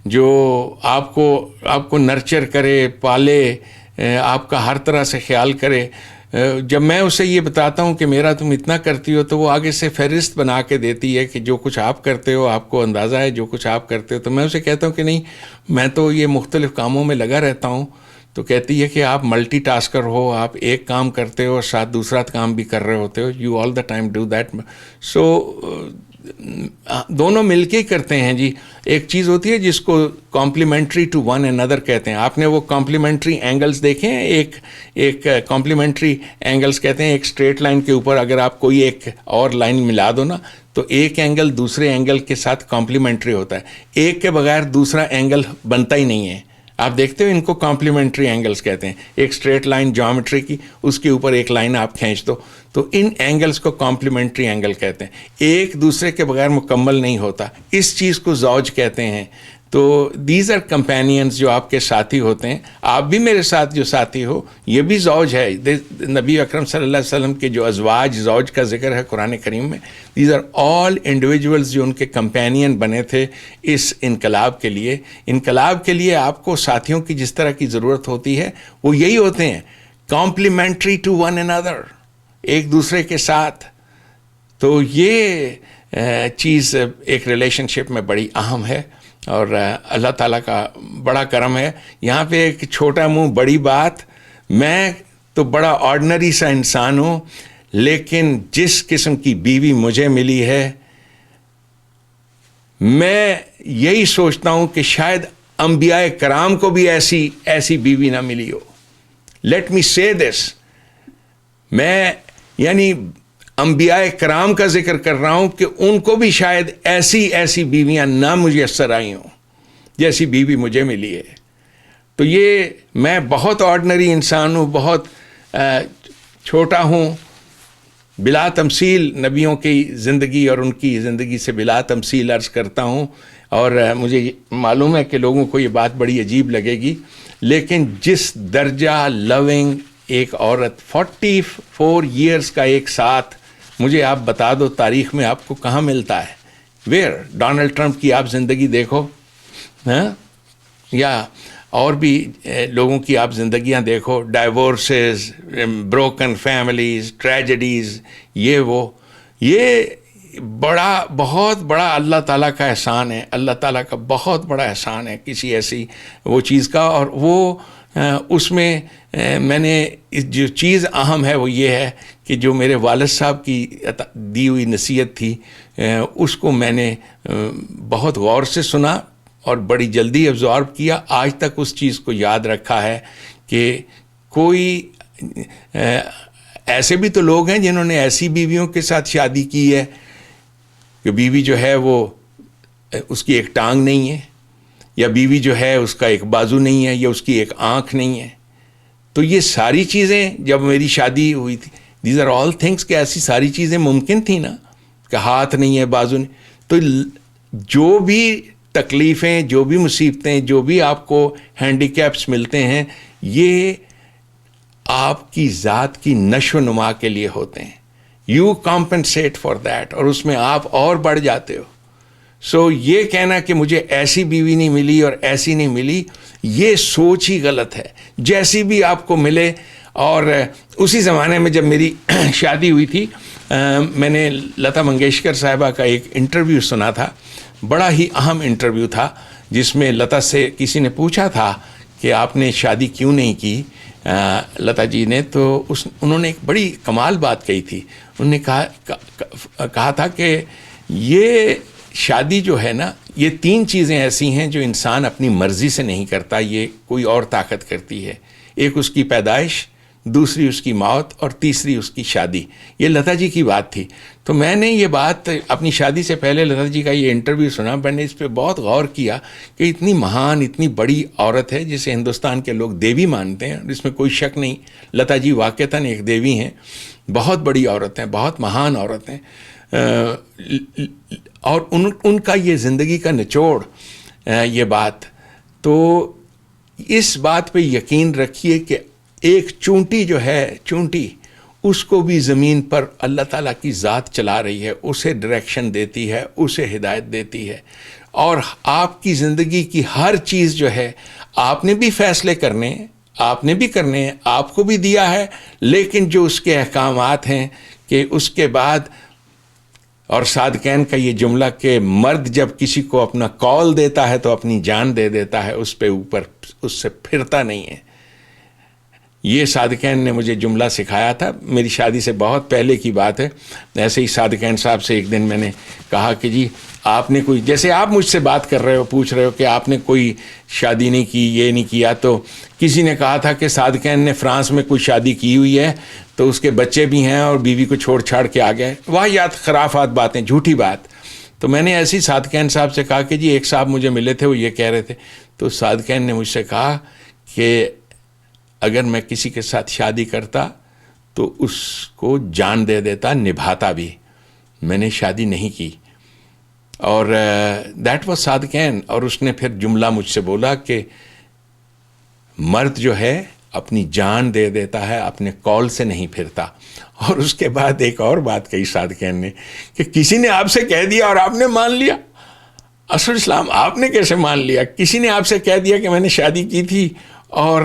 جو آپ کو نرچر کرے, پالے, آپ کا ہر طرح سے خیال کرے. جب میں اسے یہ بتاتا ہوں کہ میرا تم اتنا کرتی ہو, تو وہ آگے سے فہرست بنا کے دیتی ہے کہ جو کچھ آپ کرتے ہو, آپ کو اندازہ ہے جو کچھ آپ کرتے ہو. تو میں اسے کہتا ہوں کہ نہیں, میں تو یہ مختلف کاموں میں لگا رہتا ہوں. تو کہتی ہے کہ آپ ملٹی ٹاسکر ہو, آپ ایک کام کرتے ہو اور ساتھ دوسرا کام بھی کر رہے ہوتے ہو. You all the time do that. So دونوں مل کے ہی کرتے ہیں جی. ایک چیز ہوتی ہے جس کو کمپلیمنٹری ٹو ون اینڈر کہتے ہیں. آپ نے وہ کمپلیمنٹری اینگلز دیکھے ہیں؟ ایک کمپلیمنٹری اینگلز کہتے ہیں, ایک اسٹریٹ لائن کے اوپر اگر آپ کوئی ایک اور لائن ملا دو نا, تو ایک اینگل دوسرے اینگل کے ساتھ کمپلیمنٹری ہوتا ہے. ایک کے بغیر دوسرا اینگل بنتا ہی نہیں ہے. آپ دیکھتے ہو, ان کو کمپلیمنٹری اینگلز کہتے ہیں. ایک اسٹریٹ لائن جیومیٹری کی, اس کے اوپر ایک لائن آپ کھینچ دو, تو ان اینگلز کو کمپلیمنٹری اینگل کہتے ہیں. ایک دوسرے کے بغیر مکمل نہیں ہوتا. اس چیز کو زوج کہتے ہیں. تو دیز آر کمپینینز جو آپ کے ساتھی ہوتے ہیں. آپ بھی میرے ساتھ جو ساتھی ہو, یہ بھی زوج ہے. نبی اکرم صلی اللہ علیہ وسلم کے جو ازواج, زوج کا ذکر ہے قرآن کریم میں, دیز آر آل انڈیویجولز جو ان کے کمپینین بنے تھے اس انقلاب کے لیے. انقلاب کے لیے آپ کو ساتھیوں کی جس طرح کی ضرورت ہوتی ہے, وہ یہی ہوتے ہیں, کمپلیمنٹری ٹو ون انادر, ایک دوسرے کے ساتھ. تو یہ چیز ایک ریلیشن شپ میں بڑی اہم ہے, اور اللہ تعالیٰ کا بڑا کرم ہے. یہاں پہ ایک چھوٹا منہ بڑی بات. میں تو بڑا آرڈنری سا انسان ہوں, لیکن جس قسم کی بیوی مجھے ملی ہے, میں یہی سوچتا ہوں کہ شاید انبیاء کرام کو بھی ایسی بیوی نہ ملی ہو. لیٹ می سے دس, میں یعنی انبیاء کرام کا ذکر کر رہا ہوں کہ ان کو بھی شاید ایسی بیویاں نہ میسر آئی ہوں جیسی بیوی مجھے ملی ہے. تو یہ میں بہت آرڈنری انسان ہوں, بہت چھوٹا ہوں, بلا تمثیل نبیوں کی زندگی اور ان کی زندگی سے بلا تمثیل عرض کرتا ہوں. اور مجھے معلوم ہے کہ لوگوں کو یہ بات بڑی عجیب لگے گی، لیکن جس درجہ لونگ ایک عورت 44 ایئرس کا ایک ساتھ، مجھے آپ بتا دو تاریخ میں آپ کو کہاں ملتا ہے؟ ویئر؟ ڈونلڈ ٹرمپ کی آپ زندگی دیکھو، ہاں، یا اور بھی لوگوں کی آپ زندگیاں دیکھو، ڈائیورسز، بروکن فیملیز، ٹریجڈیز، یہ بہت بڑا اللہ تعالیٰ کا احسان ہے، اللہ تعالیٰ کا بہت بڑا احسان ہے کسی ایسی وہ چیز کا. اور وہ اس میں میں نے جو چیز اہم ہے وہ یہ ہے کہ جو میرے والد صاحب کی دی ہوئی نصیحت تھی اس کو میں نے بہت غور سے سنا اور بڑی جلدی ابزارب کیا. آج تک اس چیز کو یاد رکھا ہے کہ کوئی ایسے بھی تو لوگ ہیں جنہوں نے ایسی بیویوں کے ساتھ شادی کی ہے کہ بیوی جو ہے وہ اس کی ایک ٹانگ نہیں ہے، یا بیوی جو ہے اس کا ایک بازو نہیں ہے، یا اس کی ایک آنکھ نہیں ہے. تو یہ ساری چیزیں جب میری شادی ہوئی تھی، دیز آر آل تھنگس، کہ ایسی ساری چیزیں ممکن تھیں نا، کہ ہاتھ نہیں ہے، بازو نہیں. تو جو بھی تکلیفیں، جو بھی مصیبتیں، جو بھی آپ کو ہینڈی کیپس ملتے ہیں، یہ آپ کی ذات کی نشو و نما کے لیے ہوتے ہیں. یو کمپنسیٹ فار دیٹ، اور اس میں آپ اور بڑھ جاتے ہو. سو یہ کہنا کہ مجھے ایسی بیوی نہیں ملی اور ایسی نہیں ملی، یہ سوچ ہی غلط ہے. جیسی بھی آپ کو ملے. اور اسی زمانے میں جب میری شادی ہوئی تھی، میں نے لتا منگیشکر صاحبہ کا ایک انٹرویو سنا تھا، بڑا ہی اہم انٹرویو تھا، جس میں لتا سے کسی نے پوچھا تھا کہ آپ نے شادی کیوں نہیں کی لتا جی نے. تو انہوں نے ایک بڑی کمال بات کہی تھی. انہوں نے کہا تھا کہ یہ شادی جو ہے نا، یہ 3 چیزیں ایسی ہیں جو انسان اپنی مرضی سے نہیں کرتا، یہ کوئی اور طاقت کرتی ہے. ایک اس کی پیدائش، دوسری اس کی موت، اور تیسری اس کی شادی. یہ لتا جی کی بات تھی. تو میں نے یہ بات اپنی شادی سے پہلے لتا جی کا یہ انٹرویو سنا، میں نے اس پہ بہت غور کیا کہ اتنی مہان، اتنی بڑی عورت ہے جسے ہندوستان کے لوگ دیوی مانتے ہیں، اس میں کوئی شک نہیں. لتا جی واقعتاً ایک دیوی ہیں، بہت بڑی عورت ہیں، بہت مہان عورت ہیں. اور ان کا یہ زندگی کا نچوڑ، یہ بات، تو اس بات پہ یقین رکھیے کہ ایک چونٹی جو ہے، چونٹی، اس کو بھی زمین پر اللہ تعالیٰ کی ذات چلا رہی ہے، اسے ڈائریکشن دیتی ہے، اسے ہدایت دیتی ہے. اور آپ کی زندگی کی ہر چیز جو ہے، آپ نے بھی فیصلے کرنے ہیں، آپ نے بھی کرنے ہیں، آپ کو بھی دیا ہے، لیکن جو اس کے احکامات ہیں کہ اس کے بعد، اور صادقین کا یہ جملہ کہ مرد جب کسی کو اپنا کال دیتا ہے تو اپنی جان دے دیتا ہے، اس پہ اوپر اس سے پھرتا نہیں ہے. یہ صادقین نے مجھے جملہ سکھایا تھا، میری شادی سے بہت پہلے کی بات ہے. ایسے ہی صادقین صاحب سے ایک دن میں نے کہا کہ جی آپ نے کوئی، جیسے آپ مجھ سے بات کر رہے ہو، پوچھ رہے ہو کہ آپ نے کوئی شادی نہیں کی، یہ نہیں کیا، تو کسی نے کہا تھا کہ صادقین نے فرانس میں کوئی شادی کی ہوئی ہے، تو اس کے بچے بھی ہیں اور بیوی کو چھوڑ چھاڑ کے آ گئے. واہیات، خرافات باتیں، جھوٹی بات. تو میں نے ایسی صادقین صاحب سے کہا کہ جی ایک صاحب مجھے ملے تھے، وہ یہ کہہ رہے تھے. تو صادقین نے مجھ سے کہا کہ اگر میں کسی کے ساتھ شادی کرتا تو اس کو جان دے دیتا، نبھاتا بھی. میں نے شادی نہیں کی. اور دیٹ واز صادقین. اور اس نے پھر جملہ مجھ سے بولا کہ مرد جو ہے اپنی جان دے دیتا ہے، اپنے کال سے نہیں پھرتا. اور اس کے بعد ایک اور بات کہی صادقین نے کہ کسی نے آپ سے کہہ دیا اور آپ نے مان لیا. اسد اسلام، آپ نے کیسے مان لیا؟ کسی نے آپ سے کہہ دیا کہ میں نے شادی کی تھی اور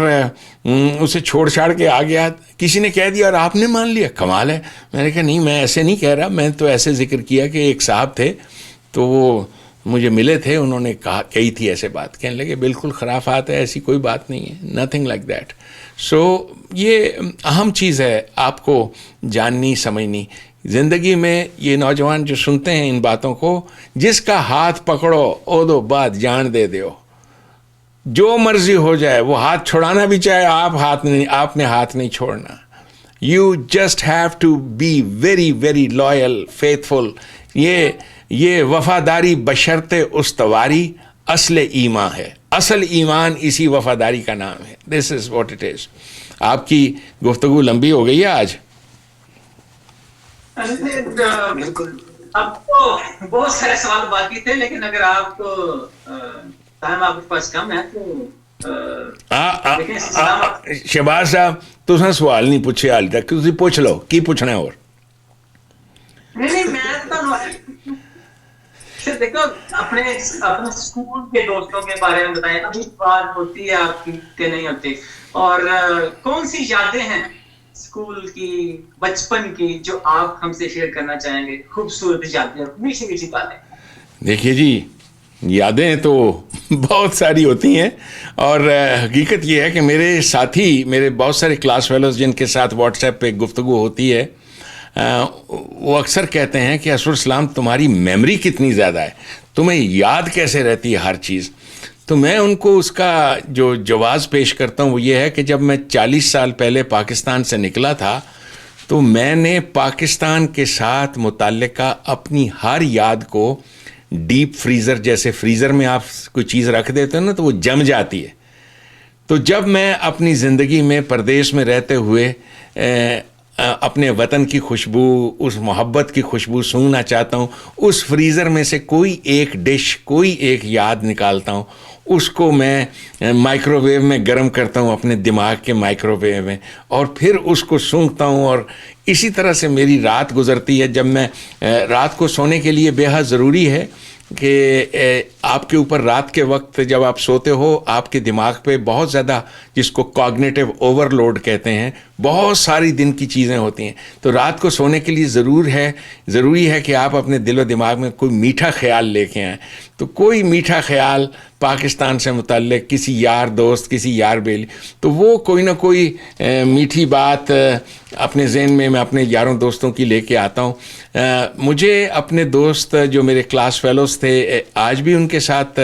اسے چھوڑ چھاڑ کے آ گیا، کسی نے کہہ دیا اور آپ نے مان لیا، کمال ہے. میں نے کہا نہیں، میں ایسے نہیں کہہ رہا، میں تو ایسے ذکر کیا کہ ایک صاحب تھے تو وہ مجھے ملے تھے، انہوں نے کہی تھی ایسے بات. کہنے لگے بالکل خرافات ہے، ایسی کوئی بات نہیں ہے، نتھنگ لائک دیٹ. سو یہ اہم چیز ہے آپ کو جاننی، سمجھنی. زندگی میں یہ نوجوان جو سنتے ہیں ان باتوں کو، جس کا ہاتھ پکڑو او دو بات جان دے دیو، جو مرضی ہو جائے، وہ ہاتھ چھوڑانا بھی چاہے آپ نے ہاتھ نہیں چھوڑنا. You just have to be very very loyal, faithful. یہ وفاداری بشرط استواری اصل ایمان ہے. اصل ایمان اسی وفاداری کا نام ہے. دس از واٹ اٹ از. آپ کی گفتگو لمبی ہو گئی ہے آج. بالکل اب تو بہت سارے سوال باقی تھے، لیکن اگر آپ کو ٹائم آپ کے پاس کم ہے تو لیکن شہباز صاحب تساں سوال نہیں پوچھے حال تک، تسی پوچھ لو کی پوچھنا ہے. اور نہیں میں دیکھو اپنے اسکول کے دوستوں کے بارے میں بتائیں، ابھی بات ہوتی ہے آپ کی کہ نہیں ہوتی، اور کون سی یادیں ہیں اسکول کی، بچپن کی، جو آپ ہم سے شیئر کرنا چاہیں گے؟ خوبصورت یادیں، میٹھی میٹھی باتیں. دیکھیے جی، یادیں تو بہت ساری ہوتی ہیں، اور حقیقت یہ ہے کہ میرے ساتھی، میرے بہت سارے کلاس فیلوز جن کے ساتھ واٹس ایپ پہ گفتگو ہوتی ہے، وہ اکثر کہتے ہیں کہ اسرار اسلام تمہاری میموری کتنی زیادہ ہے، تمہیں یاد کیسے رہتی ہے ہر چیز. تو میں ان کو اس کا جو جواز پیش کرتا ہوں وہ یہ ہے کہ جب میں 40 سال پہلے پاکستان سے نکلا تھا تو میں نے پاکستان کے ساتھ متعلقہ اپنی ہر یاد کو ڈیپ فریزر، جیسے فریزر میں آپ کوئی چیز رکھ دیتے ہیں نا تو وہ جم جاتی ہے. تو جب میں اپنی زندگی میں پردیس میں رہتے ہوئے اپنے وطن کی خوشبو، اس محبت کی خوشبو سونگھنا چاہتا ہوں، اس فریزر میں سے کوئی ایک ڈش، کوئی ایک یاد نکالتا ہوں، اس کو میں مائکرو ویو میں گرم کرتا ہوں، اپنے دماغ کے مائکرو ویو میں، اور پھر اس کو سونگھتا ہوں. اور اسی طرح سے میری رات گزرتی ہے. جب میں رات کو سونے کے لیے بے حد ضروری ہے کہ آپ کے اوپر رات کے وقت جب آپ سوتے ہو آپ کے دماغ پہ بہت زیادہ، جس کو کوگنیٹو اوور لوڈ کہتے ہیں، بہت ساری دن کی چیزیں ہوتی ہیں. تو رات کو سونے کے لیے ضروری ہے کہ آپ اپنے دل و دماغ میں کوئی میٹھا خیال لے کے آئیں. تو کوئی میٹھا خیال پاکستان سے متعلق، کسی یار دوست، کسی یار بیلی، تو وہ کوئی نہ کوئی میٹھی بات اپنے ذہن میں اپنے یاروں دوستوں کی لے کے آتا ہوں. مجھے اپنے دوست جو میرے کلاس فیلوز تھے، آج بھی ان کے ساتھ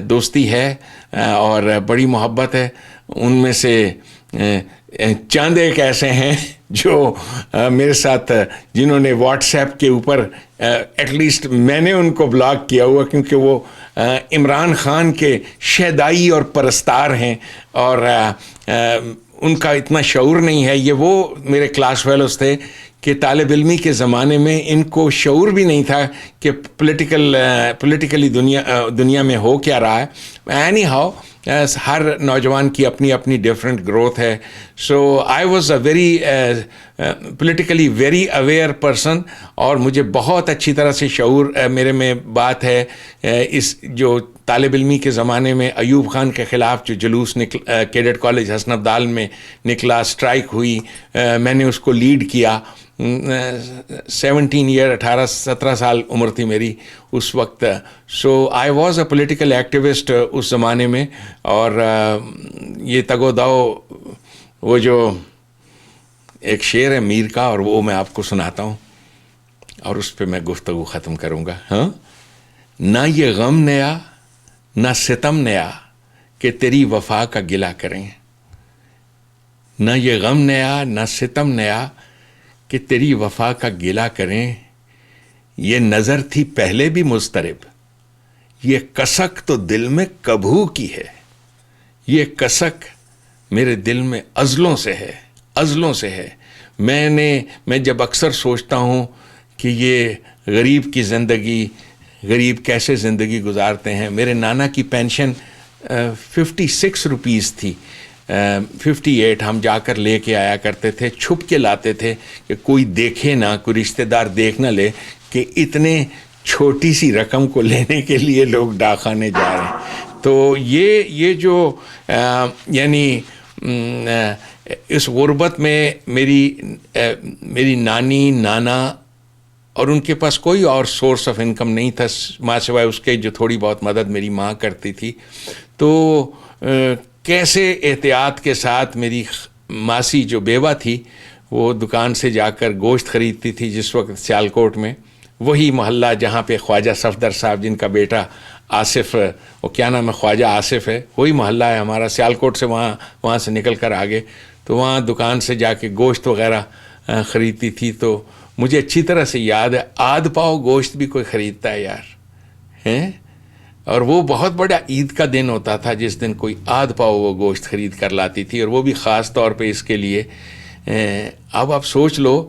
دوستی ہے اور بڑی محبت ہے. ان میں سے چند ایک ایسے ہیں جو میرے ساتھ، جنہوں نے واٹس ایپ کے اوپر ایٹ لیسٹ میں نے ان کو بلاک کیا ہوا، کیونکہ وہ عمران خان کے شہدائی اور پرستار ہیں، اور ان کا اتنا شعور نہیں ہے. یہ وہ میرے کلاس فیلوز تھے کہ طالب علمی کے زمانے میں ان کو شعور بھی نہیں تھا کہ پولیٹیکلی دنیا میں ہو کیا رہا ہے. اینی ہاؤ، ہر نوجوان کی اپنی اپنی ڈفرینٹ گروتھ ہے. So I was a very politically very aware person, اور مجھے بہت اچھی طرح سے شعور میرے میں بات ہے. اس جو طالب علمی کے زمانے میں ایوب خان کے خلاف جو جلوس کیڈٹ کالج حسن عبدال میں نکلا، اسٹرائک ہوئی، میں نے اس کو لیڈ کیا. 17 سال عمر تھی میری اس وقت. So I was a political activist اس زمانے میں. اور یہ تگ و دو، وہ جو ایک شعر ہے میر کا، اور وہ میں آپ کو سناتا ہوں اور اس پہ میں گفتگو ختم کروں گا. ہاں، نہ یہ غم نیا نہ ستم نیا کہ تیری وفا کا گلہ کریں، نہ یہ غم نیا نہ ستم نیا کہ تیری وفا کا گلہ کریں. یہ نظر تھی پہلے بھی مضطرب، یہ کسک تو دل میں کبھو کی ہے. یہ کسک میرے دل میں ازلوں سے ہے. میں جب اکثر سوچتا ہوں کہ یہ غریب کی زندگی، غریب کیسے زندگی گزارتے ہیں. میرے نانا کی پینشن 56 روپیز تھی، 58 ہم جا کر لے کے آیا کرتے تھے، چھپ کے لاتے تھے کہ کوئی دیکھے نہ، کوئی رشتہ دار دیکھ نہ لے کہ اتنے چھوٹی سی رقم کو لینے کے لیے لوگ ڈاکخانے جا رہے ہیں. تو یہ جو یعنی اس غربت میں میری نانی، نانا، اور ان کے پاس کوئی اور سورس آف انکم نہیں تھا ماں سوائے اس کے جو تھوڑی بہت مدد میری ماں کرتی تھی. تو کیسے احتیاط کے ساتھ میری ماسی جو بیوہ تھی وہ دکان سے جا کر گوشت خریدتی تھی، جس وقت سیالکوٹ میں، وہی محلہ جہاں پہ خواجہ صفدر صاحب جن کا بیٹا آصف، وہ کیا نام ہے، خواجہ آصف ہے، وہی محلہ ہے ہمارا. سیالکوٹ سے وہاں سے نکل کر آگے، تو وہاں دکان سے جا کے گوشت وغیرہ خریدتی تھی. تو مجھے اچھی طرح سے یاد ہے، آدھ پاؤ گوشت بھی کوئی خریدتا ہے یار، ہیں؟ اور وہ بہت بڑا عید کا دن ہوتا تھا جس دن کوئی آدھ پاؤ وہ گوشت خرید کر لاتی تھی، اور وہ بھی خاص طور پہ اس کے لیے. اب آپ سوچ لو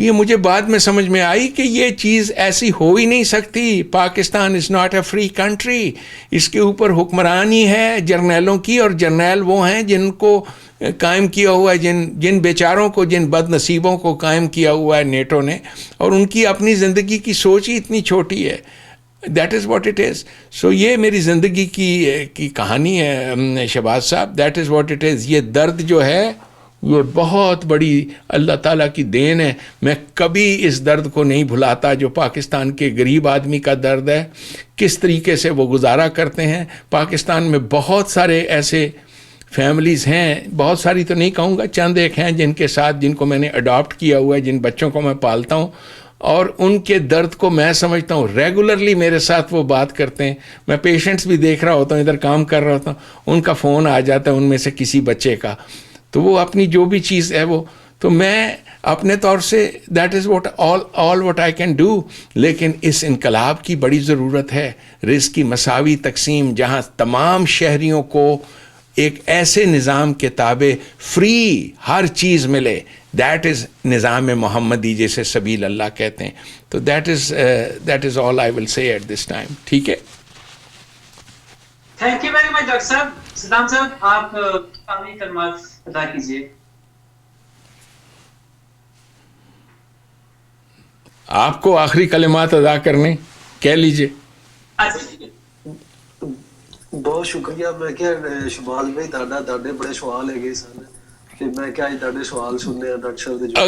یہ مجھے بعد میں سمجھ میں آئی کہ یہ چیز ایسی ہو ہی نہیں سکتی. Pakistan is not a free country. اس کے اوپر حکمرانی ہے جرنیلوں کی, اور جرنیل وہ ہیں جن کو قائم کیا ہوا ہے, جن بیچاروں کو, جن بد نصیبوں کو قائم کیا ہوا ہے نیٹو نے, اور ان کی اپنی زندگی کی سوچ ہی اتنی چھوٹی ہے. That is what it is. So یہ میری زندگی کی کہانی ہے شہباز صاحب. That is what it is. یہ درد جو ہے یہ بہت بڑی اللہ تعالیٰ کی دین ہے. میں کبھی اس درد کو نہیں بھلاتا جو پاکستان کے غریب آدمی کا درد ہے, کس طریقے سے وہ گزارا کرتے ہیں. پاکستان میں بہت سارے ایسے فیملیز ہیں, بہت ساری تو نہیں کہوں گا, چند ایک ہیں جن کے ساتھ, جن کو میں نے اڈاپٹ کیا ہوا ہے, جن بچوں کو میں پالتا ہوں, اور ان کے درد کو میں سمجھتا ہوں. ریگولرلی میرے ساتھ وہ بات کرتے ہیں. میں پیشنٹس بھی دیکھ رہا ہوتا ہوں, ادھر کام کر رہا ہوتا ہوں, ان کا فون آ جاتا ہے ان میں سے کسی بچے کا, تو وہ اپنی جو بھی چیز ہے وہ, تو میں اپنے طور سے that is what all what I can do. لیکن اس انقلاب کی بڑی ضرورت ہے, رزق کی مساوی تقسیم, جہاں تمام شہریوں کو ایک ایسے نظام کے تابع فری ہر چیز ملے. دیٹ از نظام محمدی, جیسے سبیل اللہ کہتے ہیں. تو دیٹ از آل آئی ول سے ایٹ دس ٹائم. ٹھیک ہے, thank you very much doctor صاحب. صدام صاحب آپ آخری کلمات ادا کیجیے. آپ کو آخری کلمات ادا کرنے, کہہ لیجئے. بہت شکریہ. میں کیا شہباز بھائی تہاڈے بڑے سوال ہے سن کہ میں کیا تہاڈے سوال سننے ڈاکٹر صاحب.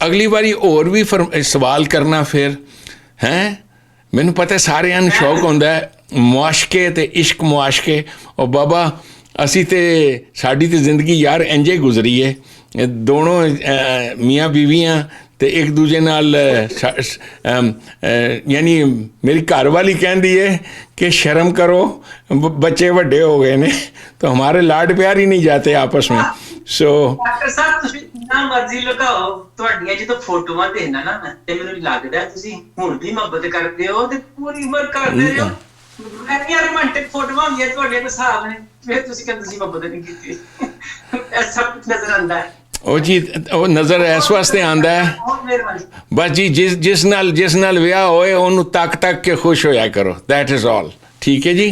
اگلی باری اور بھی سوال کرنا پھر ہیں. مینوں پتہ سارے شوق ہوندا ہے معاشقے تے عشق معاشقے. اور بابا اسی تے ساڈی تے زندگی یار انجے گزری ہے, دونوں میاں بیویاں تے ایک دوجے نال, یعنی میری گھر والی کہندی ہے کہ شرم کرو بچے وڈے ہو گئے نے, تو ہمارے لاڈ پیار ہی نہیں جاتے آپس میں. سو ڈاکٹر صاحب تسی جتنا مرضی لگاؤ, تہاڈیاں جدوں فوٹواں دیکھنا نا تے مینوں لگدا ہے تسی ہن بھی محبت کردے ہو تے پوری عمر کردے رہو. میں رومانٹک فوٹواں ہوندیاں تہاڈے کو حساب نے, پھر تسی کہندے تسی محبت نہیں کیتی. ایسا کچھ نظر آندا ہے. او جی, وہ نظر اس واسطے آندا ہے بس جی, جس نال ویاہ ہوئے انہوں تک کے خوش ہویا کرو. That is all. ٹھیک ہے جی,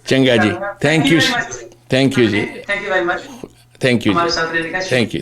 چنگا جی. تھینک یو جی, thank you very much. Thank you جی, تھینک یو.